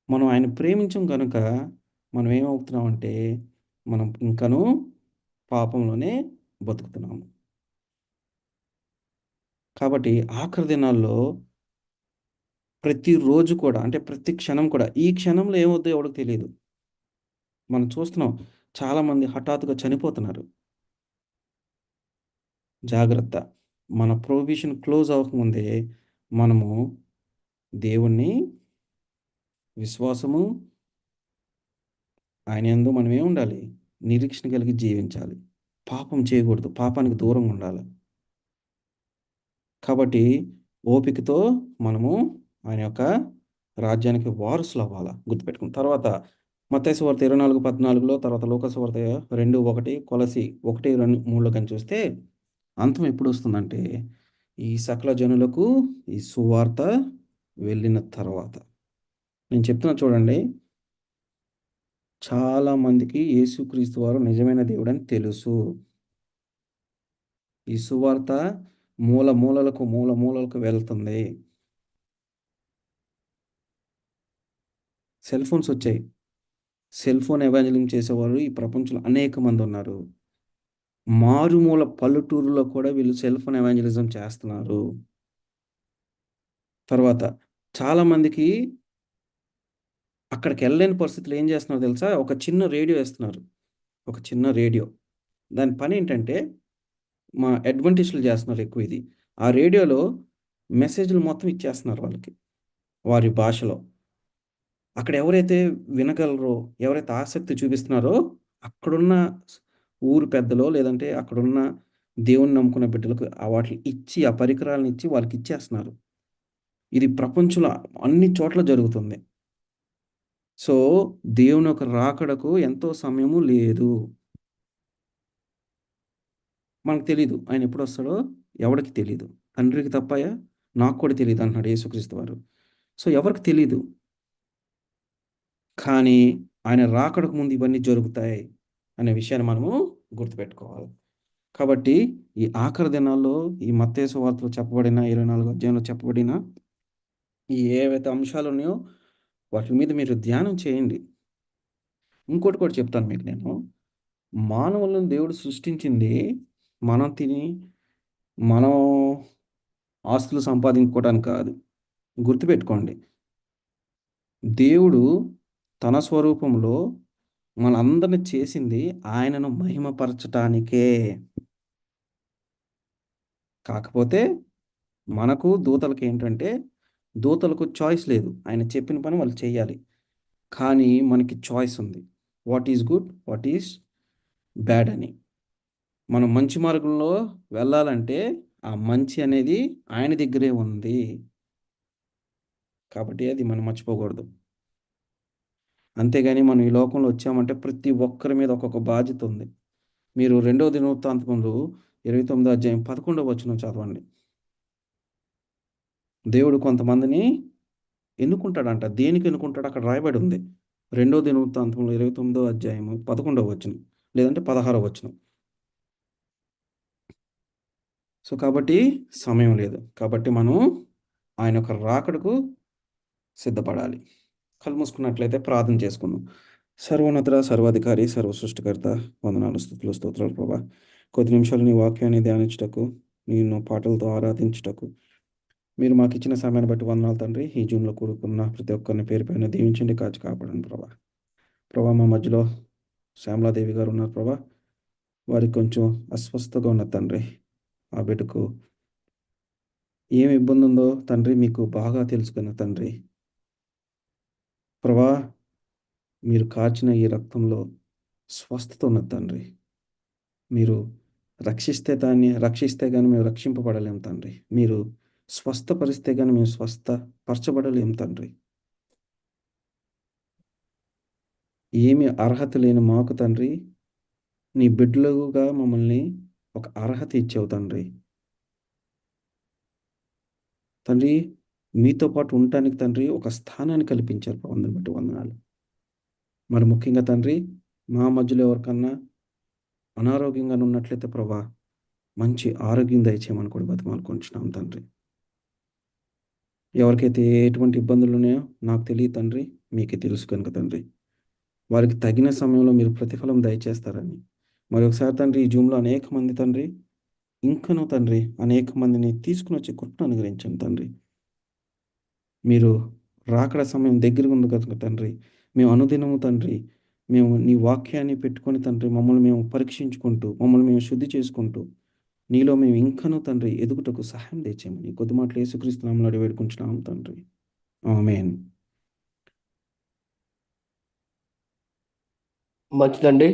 మనం ఆయన ప్రేమించం గనుక మనం ఏమవుతున్నామంటే మనం ఇంకనూ పాపంలోనే బతుకుతున్నాము. కాబట్టి ఆఖరి దినాల్లో ప్రతిరోజు కూడా అంటే ప్రతి క్షణం కూడా ఈ క్షణంలో ఏమవుద్దో ఎవడికి తెలీదు. మనం చూస్తున్నాం చాలామంది హఠాత్తుగా చనిపోతున్నారు. జాగ్రత్త. మన ప్రొహిబిషన్ క్లోజ్ అవ్వకముందే మనము దేవుణ్ణి విశ్వాసము ఆయన యందు మనం ఏముండాలి? నిరీక్షణ కలిగి జీవించాలి. పాపం చేయకూడదు. పాపానికి దూరంగా ఉండాలి. కాబట్టి ఓపికతో మనము ఆయన యొక్క రాజ్యానికి వారసులవ్వాల. గుర్తుపెట్టుకోండి. తర్వాత మత్తయి సువార్త 24:14లో తర్వాత లూకా సువార్త 2:1 కొలస్సీ 1:3లో గాని చూస్తే అంతం ఎప్పుడొస్తుందంటే ఈ సకల జనులకు ఈ సువార్త వెళ్ళిన తర్వాత. నేను చెప్తున్నా చూడండి. చాలా మందికి యేసుక్రీస్తు వారు నిజమైన దేవుడని తెలుసు. ఈ సువార్త మూల మూలలకు వెళ్తుంది. సెల్ ఫోన్స్ వచ్చాయి. సెల్ ఫోన్ ఎవాంజలిజం చేసేవారు ఈ ప్రపంచంలో అనేక మందున్నారు. మారుమూల పల్లెటూరులో కూడా వీళ్ళు సెల్ ఫోన్ ఎవాంజలిజం చేస్తున్నారు. తర్వాత చాలామందికి అక్కడికెళ్ళలేని పరిస్థితిలో ఏం చేస్తున్నారో తెలుసా? ఒక చిన్న రేడియో ఏస్తున్నారు. ఒక చిన్న రేడియో. దాని పనేంటంటే మా అడ్వెంటిస్టులు చేస్తున్నారు ఎక్కువ ఇది. ఆ రేడియోలో మెసేజ్‌లు మొత్తం ఇచ్చేస్తున్నారు వాళ్ళకి. వారి భాషలో. అక్కడ ఎవరైతే వినగలరో, ఎవరైతే ఆసక్తి చూపిస్తున్నారో అక్కడున్న ఊరు పెద్దలో లేదంటే అక్కడున్న దేవుడిని నమ్ముకున్న బిడ్డలకు వాటిని ఇచ్చి ఆ పరికరాలను ఇచ్చి వాళ్ళకిచ్చేస్తున్నారు. ఇది ప్రపంచంలో అన్ని చోట్ల జరుగుతుంది. సో, దేవుని యొక్క రాకడకు ఎంతో సమయము లేదు. మనకు తెలీదు. ఆయన ఎప్పుడొస్తాడో ఎవడికి తెలీదు. తండ్రికి తప్ప నాకు కూడా తెలీదు అంటున్నాడు యేసుక్రీస్తు వారు. సో, ఎవరికీ తెలీదు. కానీ ఆయన రాకడకు ముందు ఇవన్నీ జరుగుతాయి అనే విషయాన్ని మనము గుర్తుపెట్టుకోవాలి. కాబట్టి ఈ ఆఖరి దినాల్లో ఈ మత్తయి సువార్తలో చెప్పబడిన 24 అధ్యాయంలో చెప్పబడిన ఈ ఏవైతే అంశాలున్నాయో వాటి మీద మీరు ధ్యానం చేయండి. ఇంకోటి కూడా చెప్తాను మీకు నేను. మానవులను దేవుడు సృష్టించింది మనం తిని, మనం ఆస్తులు సంపాదించుకోవడానికి కాదు. గుర్తుపెట్టుకోండి. దేవుడు తన స్వరూపంలో మనందరిని చేసింది ఆయనను మహిమపరచటానికే. కాకపోతే మనకు దూతలకేంటంటే దూతలకు చాయిస్ లేదు. ఆయన చెప్పిన పని వాళ్ళు చేయాలి. కానీ మనకి చాయిస్ ఉంది. What is good? What is bad అని. మనం మంచి మార్గంలో వెళ్ళాలంటే ఆ మంచి అనేది ఆయన దగ్గరే ఉంది. కాబట్టి అది మనం మర్చిపోకూడదు. అంతేగాని మనం ఈ లోకంలో వచ్చామంటే ప్రతి ఒక్కరి మీద ఒక్కొక్క బాధ్యత ఉంది. మీరు 2 దినవృత్తాంతములు 29 అధ్యాయం 11 వచనం చదవండి. దేవుడు కొంతమందిని ఎన్నుకుంటాడంట. దేనికి ఎన్నుకుంటాడో అక్కడ రాయబడి ఉంది. 2 దినవృత్తాంతములు 29 అధ్యాయము 11 వచనం. లేదంటే 16 వచనం. సో, కాబట్టి సమయం లేదు. కాబట్టి మనం ఆయన యొక్క రాకడకు సిద్ధపడాలి. కళ్ళు మూసుకున్నట్లయితే ప్రార్థన చేసుకుందాం. సర్వోన్నతుడ, సర్వాధికారి, సర్వ సృష్టికర్త, వందనాలు, స్తుతులు, స్తోత్రాలు ప్రభా. కొద్ది నిమిషాలు నీ వాక్యాన్ని ధ్యానించుటకు, నిన్ను పాటలతో ఆరాధించుటకు మీరు మాకిచ్చిన సమయాన్ని బట్టి వందనాలు తండ్రి. ఈ జూమ్‌లో కూడుకున్న ప్రతి ఒక్కరిని పేరు పేరున దీవించండి, కాచి కాపాడండి ప్రభా. ప్రభా, మా మధ్యలో శ్యామలాదేవి గారు ఉన్నారు ప్రభా. వారికి కొంచెం అస్వస్థతగా ఉన్నది తండ్రి. ఆ బిడ్డకు ఏమి ఇబ్బంది ఉందో తండ్రి మీకు బాగా తెలుసు కనుక తండ్రి. ప్రభా, మీరు కార్చిన ఈ రక్తంలో స్వస్థత ఉన్నది తండ్రి. మీరు రక్షిస్తే గాని మేము రక్షింపబడలేము తండ్రి. మీరు స్వస్థపరిస్తే గాని మేము స్వస్థపరచబడలేము తండ్రి. ఏమి అర్హత లేని మాకు తండ్రి, నీ బిడ్డలుగా మమ్మల్ని ఒక అర్హత ఇచ్చావు తండ్రి. తండ్రి, మీతో పాటు ఉండటానికి తండ్రి ఒక స్థానాన్ని కల్పించారు ప్రభు. అందుని బట్టి వందనాలు. మరి ముఖ్యంగా తండ్రి, మా మధ్యలో ఎవరికన్నా అనారోగ్యంగా ఉన్నట్లయితే ప్రభా, మంచి ఆరోగ్యం దయచేయమని కూడా బతిమాలుకుంటున్నాం తండ్రి. ఎవరికైతే ఎటువంటి ఇబ్బందులు ఉన్నాయో నాకు తెలియదు తండ్రి, మీకే తెలుసు కనుక తండ్రి. వారికి తగిన సమయంలో మీరు ప్రతిఫలం దయచేస్తారని మరొకసారి తండ్రి, ఈ జూమ్‌లో అనేక మంది తండ్రి, ఇంకనూ తండ్రి అనేక మందిని తీసుకొనొచ్చే కృపను అనుగ్రహించండి తండ్రి. మీరు రాకడ సమయం దగ్గరగా ఉంది కనుక తండ్రి, మేము అనుదినము తండ్రి, మేము నీ వాక్యాన్ని పెట్టుకొని తండ్రి, మమ్మల్ని మేము పరీక్షించుకుంటూ, మమ్మల్ని మేము శుద్ధి చేసుకుంటూ, నీలో మేము ఇంకనూ తండ్రి ఎదుగుటకు సహాయం దయచేయమని కొద్ది మాటలు యేసుక్రీస్తు నామములో అడిగి వేడుకుంటున్నాము తండ్రి. ఆమేన్. మంచిదండి.